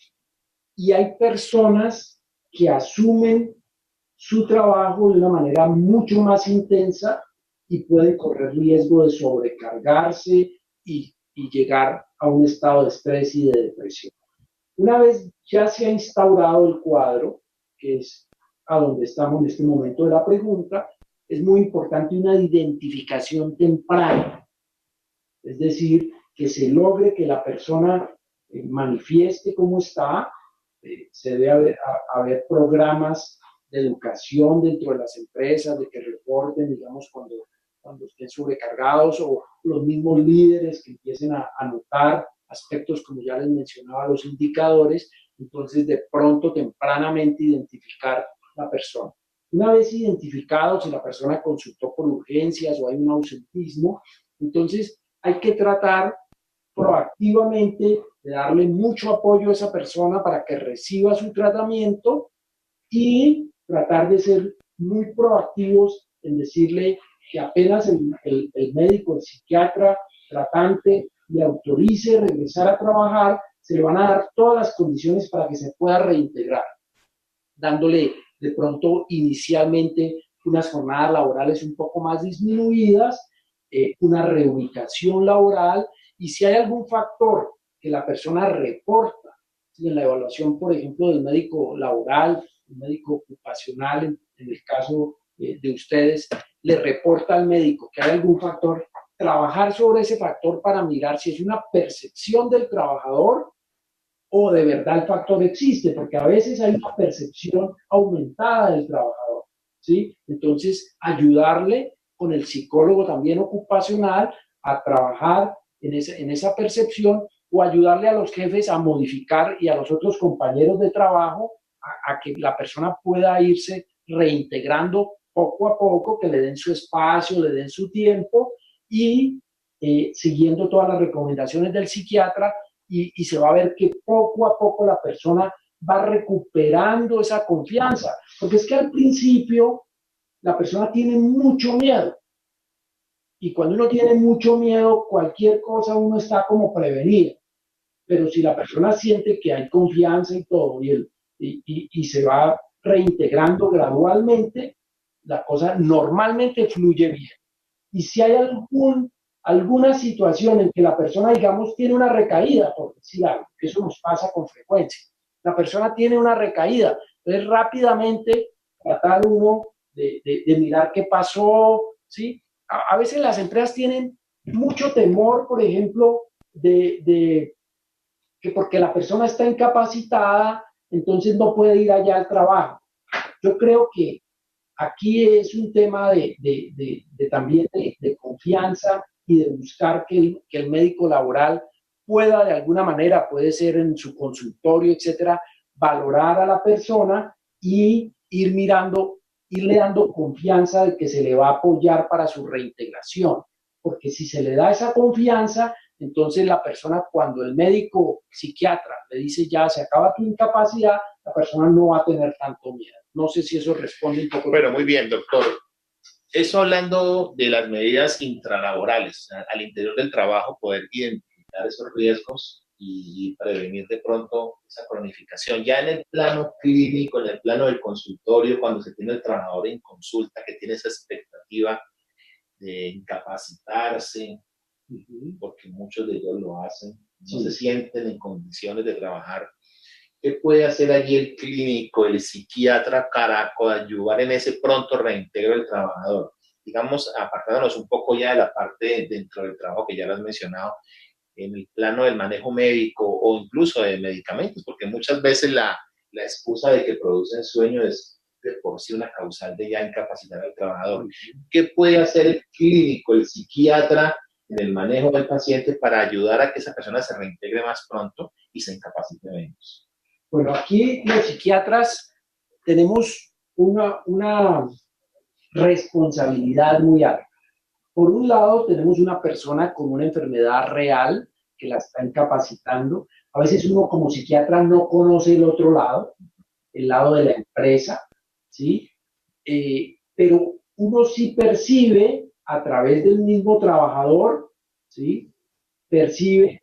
Speaker 2: y hay personas que asumen su trabajo de una manera mucho más intensa y pueden correr riesgo de sobrecargarse y llegar a un estado de estrés y de depresión. Una vez ya se ha instaurado el cuadro, que es a donde estamos en este momento de la pregunta, es muy importante una identificación temprana, es decir, que se logre que la persona manifieste cómo está. Se debe haber programas de educación dentro de las empresas, de que reporten, digamos, cuando estén sobrecargados, o los mismos líderes que empiecen a notar aspectos, como ya les mencionaba, los indicadores. Entonces, de pronto, tempranamente identificar la persona. Una vez identificado, si la persona consultó por urgencias o hay un ausentismo, entonces hay que tratar proactivamente de darle mucho apoyo a esa persona para que reciba su tratamiento y tratar de ser muy proactivos en decirle que apenas el médico, el psiquiatra tratante le autorice regresar a trabajar, se le van a dar todas las condiciones para que se pueda reintegrar, dándole de pronto inicialmente unas jornadas laborales un poco más disminuidas, una reubicación laboral, y si hay algún factor que la persona reporta, en la evaluación, por ejemplo, del médico laboral, el médico ocupacional, en el caso de ustedes, le reporta al médico que hay algún factor, trabajar sobre ese factor para mirar si es una percepción del trabajador o de verdad el factor existe, porque a veces hay una percepción aumentada del trabajador, ¿sí? Entonces, ayudarle con el psicólogo también ocupacional a trabajar en esa percepción, o ayudarle a los jefes a modificar, y a los otros compañeros de trabajo a que la persona pueda irse reintegrando poco a poco, que le den su espacio, le den su tiempo, y siguiendo todas las recomendaciones del psiquiatra, y se va a ver que poco a poco la persona va recuperando esa confianza, porque es que al principio la persona tiene mucho miedo, y cuando uno tiene mucho miedo, cualquier cosa uno está como prevenido, pero si la persona siente que hay confianza y todo, y se va reintegrando gradualmente, la cosa normalmente fluye bien. Y si hay alguna situación en que la persona, digamos, tiene una recaída, por decir algo, que eso nos pasa con frecuencia, la persona tiene una recaída, entonces rápidamente tratar uno de mirar qué pasó, ¿sí? A veces las empresas tienen mucho temor, por ejemplo, de que porque la persona está incapacitada, entonces no puede ir allá al trabajo. Yo creo que aquí es un tema también de confianza y de buscar que el médico laboral pueda de alguna manera, puede ser en su consultorio, etcétera, valorar a la persona y ir mirando, irle dando confianza de que se le va a apoyar para su reintegración. Porque si se le da esa confianza, Entonces la persona, cuando el médico psiquiatra le dice ya se acaba tu incapacidad, la persona no va a tener tanto miedo. No sé si eso responde un poco.
Speaker 3: Bueno, muy bien, doctor. Eso hablando de las medidas intralaborales, al interior del trabajo, poder identificar esos riesgos y prevenir de pronto esa cronificación. Ya en el plano clínico, en el plano del consultorio, cuando se tiene el trabajador en consulta, que tiene esa expectativa de incapacitarse, porque muchos de ellos lo hacen, no se sienten en condiciones de trabajar. ¿Qué puede hacer allí el clínico, el psiquiatra para ayudar en ese pronto reintegro del trabajador? Digamos, apartándonos un poco ya de la parte dentro del trabajo que ya lo has mencionado, en el plano del manejo médico o incluso de medicamentos, porque muchas veces la excusa de que producen sueño es de por sí una causal de ya incapacitar al trabajador. ¿Qué puede hacer el clínico, el psiquiatra en el manejo del paciente para ayudar a que esa persona se reintegre más pronto y se incapacite menos?
Speaker 2: Bueno, aquí los psiquiatras tenemos una responsabilidad muy alta. Por un lado, tenemos una persona con una enfermedad real que la está incapacitando. A veces uno como psiquiatra no conoce el lado de la empresa, ¿sí? Pero uno sí percibe a través del mismo trabajador, ¿sí? Percibe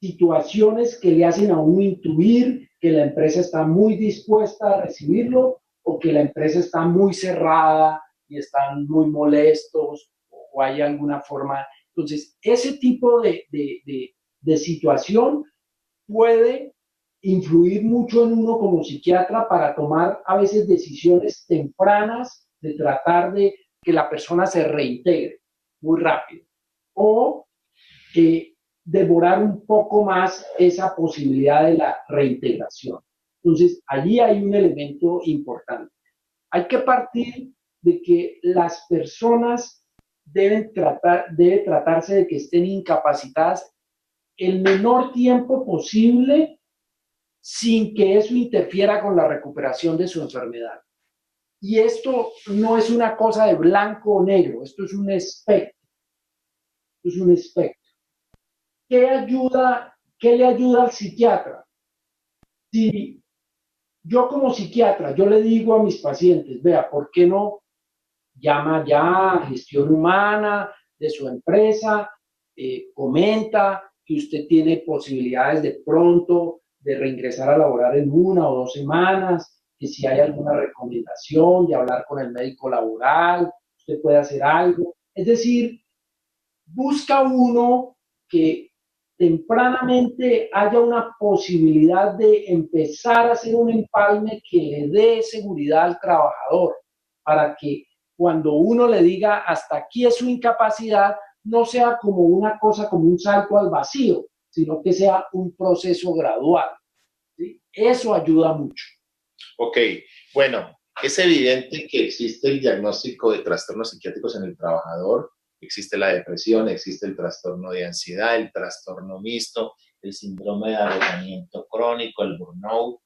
Speaker 2: situaciones que le hacen a uno intuir que la empresa está muy dispuesta a recibirlo o que la empresa está muy cerrada y están muy molestos o hay alguna forma. Entonces, ese tipo de situación puede influir mucho en uno como psiquiatra para tomar a veces decisiones tempranas de tratar de que la persona se reintegre muy rápido o demorar un poco más esa posibilidad de la reintegración. Entonces, allí hay un elemento importante. Hay que partir de que las personas debe tratarse de que estén incapacitadas el menor tiempo posible sin que eso interfiera con la recuperación de su enfermedad. Y esto no es una cosa de blanco o negro, esto es un espectro. Es un espectro. ¿Qué le ayuda al psiquiatra? Si yo como psiquiatra, yo le digo a mis pacientes, vea, ¿por qué no llama ya a gestión humana de su empresa? Comenta que usted tiene posibilidades de pronto de reingresar a laborar en 1 o 2 semanas, que si hay alguna recomendación de hablar con el médico laboral, usted puede hacer algo. Es decir, busca uno que tempranamente haya una posibilidad de empezar a hacer un empalme que le dé seguridad al trabajador, para que cuando uno le diga hasta aquí es su incapacidad, no sea como una cosa, como un salto al vacío, sino que sea un proceso gradual, ¿sí? Eso ayuda mucho.
Speaker 3: Ok, bueno, es evidente que existe el diagnóstico de trastornos psiquiátricos en el trabajador. Existe la depresión, existe el trastorno de ansiedad, el trastorno mixto, el síndrome de agotamiento crónico, el burnout.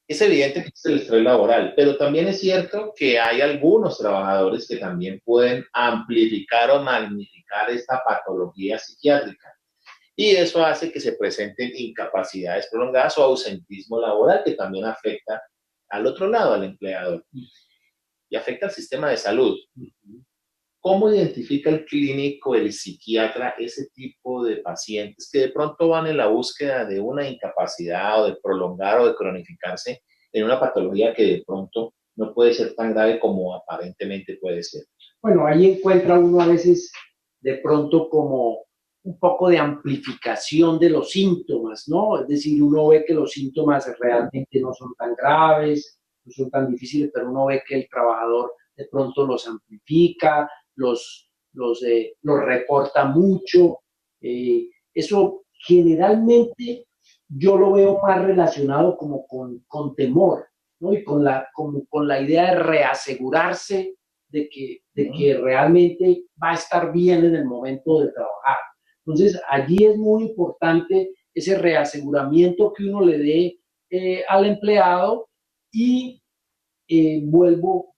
Speaker 3: Es evidente que existe el estrés laboral, pero también es cierto que hay algunos trabajadores que también pueden amplificar o magnificar esta patología psiquiátrica. Y eso hace que se presenten incapacidades prolongadas o ausentismo laboral, que también afecta al otro lado, al empleador. Y afecta al sistema de salud. ¿Cómo identifica el clínico, el psiquiatra, ese tipo de pacientes que de pronto van en la búsqueda de una incapacidad o de prolongar o de cronificarse en una patología que de pronto no puede ser tan grave como aparentemente puede ser?
Speaker 2: Bueno, ahí encuentra uno a veces de pronto como un poco de amplificación de los síntomas, ¿no? Es decir, uno ve que los síntomas realmente no son tan graves, no son tan difíciles, pero uno ve que el trabajador de pronto los amplifica, los reporta mucho. Eso generalmente yo lo veo más relacionado como con temor, ¿no? Y con la idea de reasegurarse de que realmente va a estar bien en el momento de trabajar. Entonces, allí es muy importante ese reaseguramiento que uno le dé al empleado y vuelvo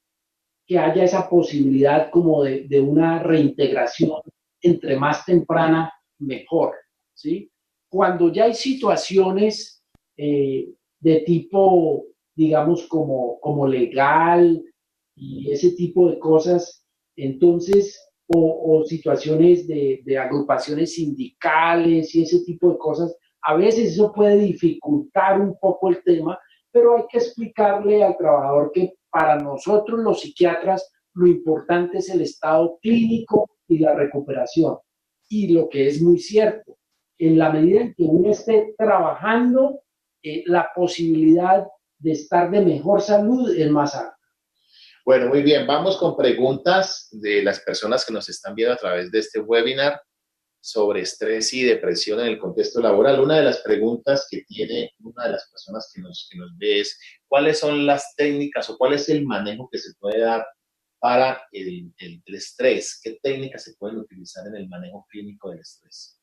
Speaker 2: que haya esa posibilidad como de una reintegración entre más temprana mejor, ¿sí? Cuando ya hay situaciones de tipo, digamos, como legal y ese tipo de cosas, entonces, o situaciones de agrupaciones sindicales y ese tipo de cosas, a veces eso puede dificultar un poco el tema, pero hay que explicarle al trabajador que para nosotros los psiquiatras lo importante es el estado clínico y la recuperación. Y lo que es muy cierto, en la medida en que uno esté trabajando, la posibilidad de estar de mejor salud es más alta.
Speaker 3: Bueno, muy bien. Vamos con preguntas de las personas que nos están viendo a través de este webinar sobre estrés y depresión en el contexto laboral. Una de las preguntas que tiene una de las personas que nos ve es, ¿cuáles son las técnicas o cuál es el manejo que se puede dar para el estrés? ¿Qué técnicas se pueden utilizar en el manejo clínico del estrés?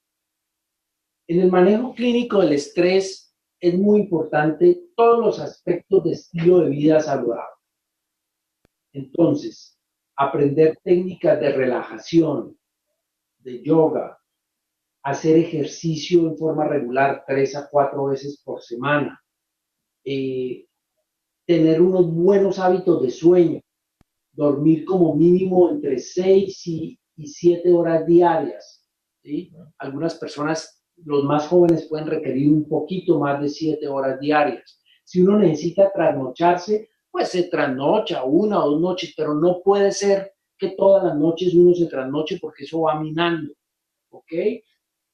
Speaker 2: En el manejo clínico del estrés es muy importante todos los aspectos de estilo de vida saludable. Entonces, aprender técnicas de relajación, de yoga, hacer ejercicio en forma regular 3 a 4 veces por semana, tener unos buenos hábitos de sueño, dormir como mínimo entre 6 y 7 horas diarias, ¿sí? Algunas personas, los más jóvenes, pueden requerir un poquito más de 7 horas diarias. Si uno necesita trasnocharse, pues se trasnocha 1 o 2 noches, pero no puede ser que todas las noches uno se trasnoche porque eso va minando, ¿ok?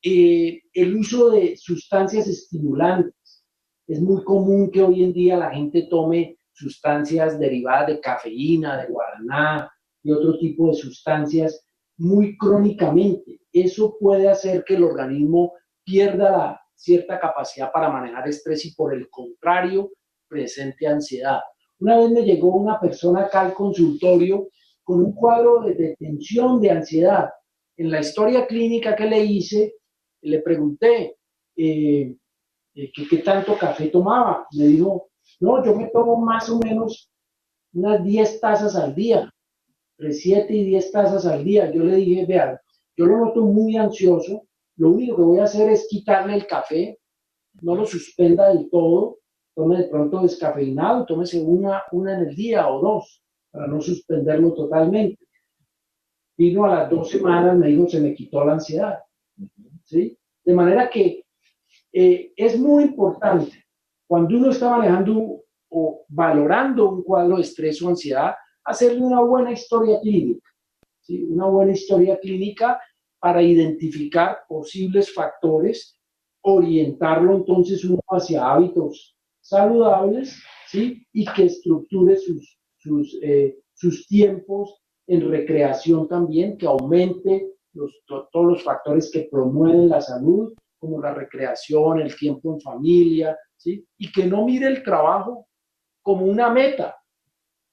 Speaker 2: El uso de sustancias estimulantes. Es muy común que hoy en día la gente tome sustancias derivadas de cafeína, de guaraná y otro tipo de sustancias muy crónicamente. Eso puede hacer que el organismo pierda la cierta capacidad para manejar estrés y por el contrario presente ansiedad. Una vez me llegó una persona acá al consultorio con un cuadro de tensión, de ansiedad. En la historia clínica que le hice, le pregunté qué tanto café tomaba. Me dijo, no, yo me tomo más o menos unas 10 tazas al día, entre 7 y 10 tazas al día. Yo le dije, vean, yo lo noto muy ansioso, lo único que voy a hacer es quitarle el café, no lo suspenda del todo, tome de pronto descafeinado, tómese una en el día o 2, para no suspenderlo totalmente. Vino a las 2 semanas, me dijo, se me quitó la ansiedad, ¿sí? De manera que es muy importante cuando uno está manejando o valorando un cuadro de estrés o ansiedad, hacerle una buena historia clínica, ¿sí? Una buena historia clínica para identificar posibles factores, orientarlo entonces uno hacia hábitos saludables, ¿sí? Y que estructure sus tiempos en recreación también, que aumente todos los factores que promueven la salud, como la recreación, el tiempo en familia, ¿sí? Y que no mire el trabajo como una meta,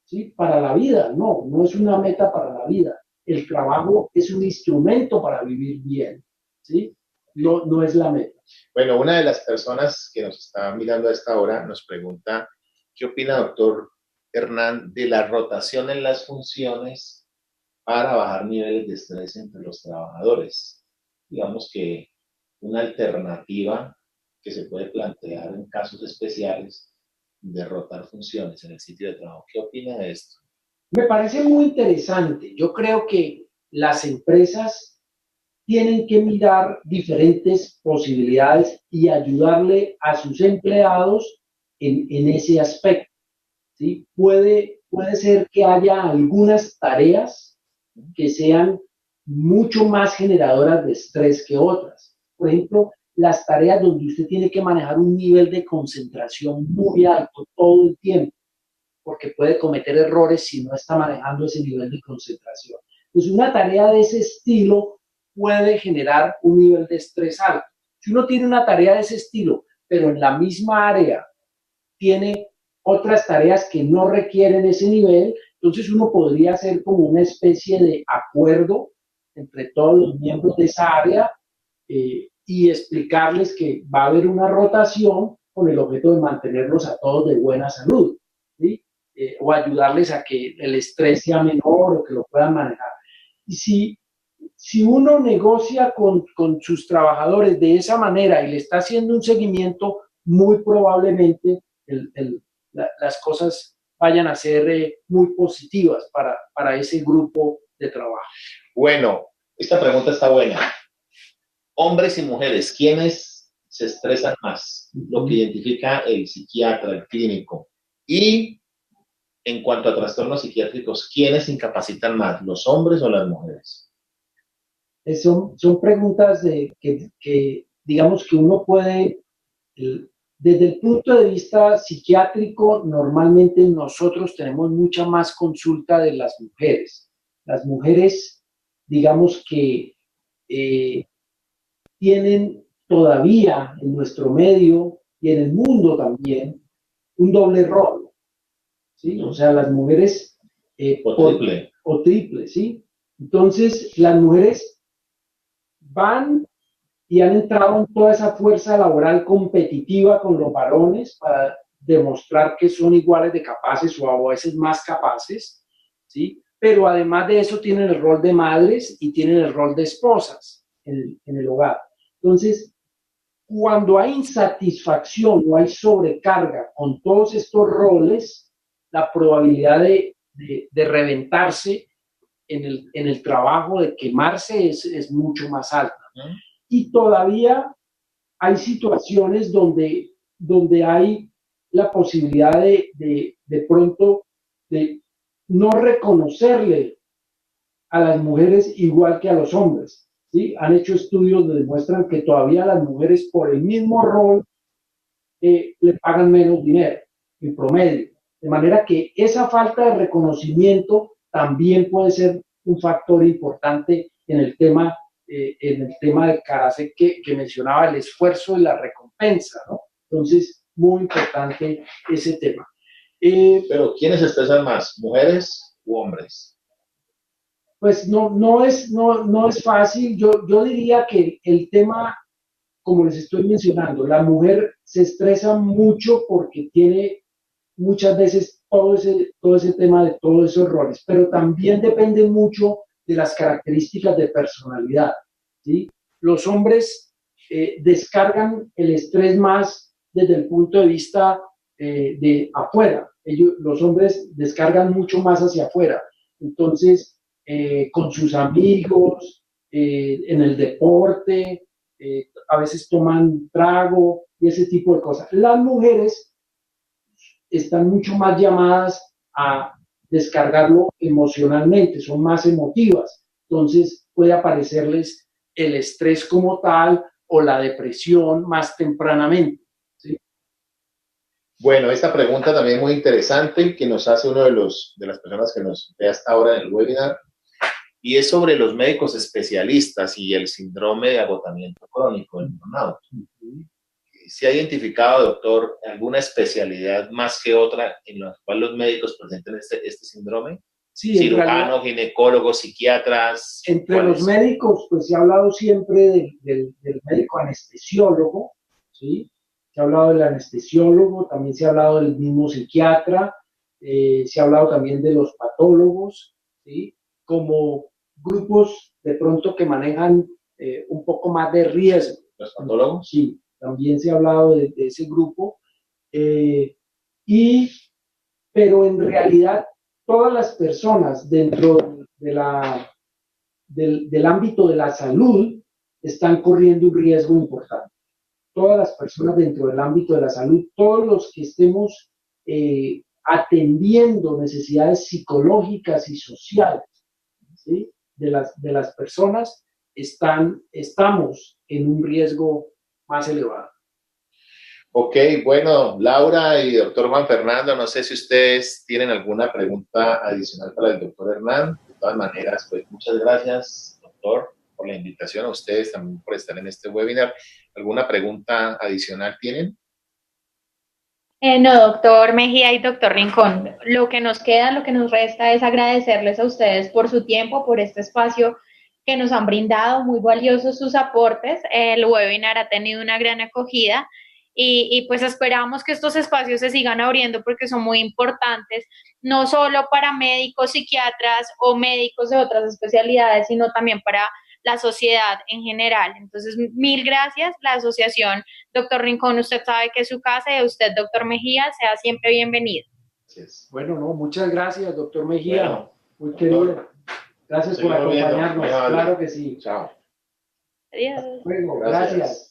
Speaker 2: ¿sí? Para la vida. No, no es una meta para la vida. El trabajo es un instrumento para vivir bien, ¿sí? No, no es la meta.
Speaker 3: Bueno, una de las personas que nos está mirando a esta hora nos pregunta, ¿qué opina, doctor Hernán, de la rotación en las funciones para bajar niveles de estrés entre los trabajadores? Digamos que una alternativa que se puede plantear en casos especiales de rotar funciones en el sitio de trabajo. ¿Qué opina de esto?
Speaker 2: Me parece muy interesante. Yo creo que las empresas tienen que mirar diferentes posibilidades y ayudarle a sus empleados en ese aspecto, ¿sí? Puede ser que haya algunas tareas que sean mucho más generadoras de estrés que otras. Por ejemplo, las tareas donde usted tiene que manejar un nivel de concentración muy alto todo el tiempo, porque puede cometer errores si no está manejando ese nivel de concentración. Pues una tarea de ese estilo puede generar un nivel de estrés alto. Si uno tiene una tarea de ese estilo, pero en la misma área tiene otras tareas que no requieren ese nivel, entonces uno podría hacer como una especie de acuerdo entre todos los miembros de esa área y explicarles que va a haber una rotación con el objeto de mantenerlos a todos de buena salud, ¿sí? O ayudarles a que el estrés sea menor o que lo puedan manejar. Y si si uno negocia con sus trabajadores de esa manera y le está haciendo un seguimiento, muy probablemente las cosas vayan a ser muy positivas para ese grupo de trabajo.
Speaker 3: Bueno, esta pregunta está buena. Hombres y mujeres, ¿quiénes se estresan más? Lo que identifica el psiquiatra, el clínico. Y en cuanto a trastornos psiquiátricos, ¿quiénes incapacitan más, los hombres o las mujeres?
Speaker 2: Son preguntas que digamos que uno puede, desde el punto de vista psiquiátrico, normalmente nosotros tenemos mucha más consulta de las mujeres. Las mujeres, digamos que tienen todavía en nuestro medio y en el mundo también un doble rol, ¿sí? O sea, las mujeres... o triple, ¿sí? Entonces, las mujeres van y han entrado en toda esa fuerza laboral competitiva con los varones para demostrar que son iguales de capaces o a veces más capaces, ¿sí? Pero además de eso tienen el rol de madres y tienen el rol de esposas en el hogar. Entonces, cuando hay insatisfacción o hay sobrecarga con todos estos roles, la probabilidad de reventarse en el trabajo, de quemarse, es mucho más alta. Y todavía hay situaciones donde hay la posibilidad de pronto de no reconocerle a las mujeres igual que a los hombres, ¿sí? Han hecho estudios que demuestran que todavía las mujeres por el mismo rol le pagan menos dinero en promedio. De manera que esa falta de reconocimiento también puede ser un factor importante en el tema de Karasek que mencionaba, el esfuerzo y la recompensa, ¿no? Entonces, muy importante ese tema.
Speaker 3: Pero, ¿quiénes estresan más, mujeres u hombres?
Speaker 2: Pues no es fácil. Yo diría que el tema, como les estoy mencionando, la mujer se estresa mucho porque tiene muchas veces todo ese tema de todos esos roles, pero también depende mucho de las características de personalidad, ¿sí? Los hombres descargan el estrés más desde el punto de vista de afuera. Los hombres descargan mucho más hacia afuera. Entonces, con sus amigos, en el deporte, a veces toman trago y ese tipo de cosas. Las mujeres están mucho más llamadas a descargarlo emocionalmente, son más emotivas, entonces puede aparecerles el estrés como tal o la depresión más tempranamente, ¿sí?
Speaker 3: Bueno, esta pregunta también es muy interesante que nos hace uno de las personas que nos ve hasta ahora en el webinar, y es sobre los médicos especialistas y el síndrome de agotamiento crónico, el burnout. ¿Se ha identificado, doctor, alguna especialidad más que otra en la cual los médicos presenten este síndrome?
Speaker 2: Sí,
Speaker 3: cirujanos, ginecólogos, psiquiatras.
Speaker 2: Entre los médicos, pues se ha hablado siempre del médico anestesiólogo, ¿sí? Se ha hablado del anestesiólogo, también se ha hablado del mismo psiquiatra, se ha hablado también de los patólogos, ¿sí? Como grupos de pronto que manejan un poco más de riesgo.
Speaker 3: ¿Los patólogos?
Speaker 2: Sí, también se ha hablado de ese grupo. Pero en realidad todas las personas dentro del ámbito de la salud están corriendo un riesgo importante. Todas las personas dentro del ámbito de la salud, todos los que estemos atendiendo necesidades psicológicas y sociales, ¿sí? de las personas, estamos en un riesgo más elevado.
Speaker 3: Ok, bueno, Laura y doctor Juan Fernando, no sé si ustedes tienen alguna pregunta adicional para el doctor Hernán. De todas maneras, pues muchas gracias, doctor, por la invitación, a ustedes también por estar en este webinar. ¿Alguna pregunta adicional tienen?
Speaker 1: No, doctor Mejía y doctor Rincón, lo que nos queda, lo que nos resta es agradecerles a ustedes por su tiempo, por este espacio que nos han brindado, muy valiosos sus aportes. El webinar ha tenido una gran acogida y pues esperamos que estos espacios se sigan abriendo porque son muy importantes no solo para médicos, psiquiatras o médicos de otras especialidades, sino también para la sociedad en general. Entonces, mil gracias. La asociación Doctor Rincón, usted sabe que es su casa, y a usted, doctor Mejía, sea siempre bienvenido.
Speaker 2: Gracias. Bueno, no, muchas gracias, doctor Mejía.
Speaker 3: Bueno,
Speaker 2: muy querido. Gracias por acompañarnos. Claro que sí.
Speaker 3: Chao.
Speaker 1: Adiós.
Speaker 2: Luego, gracias.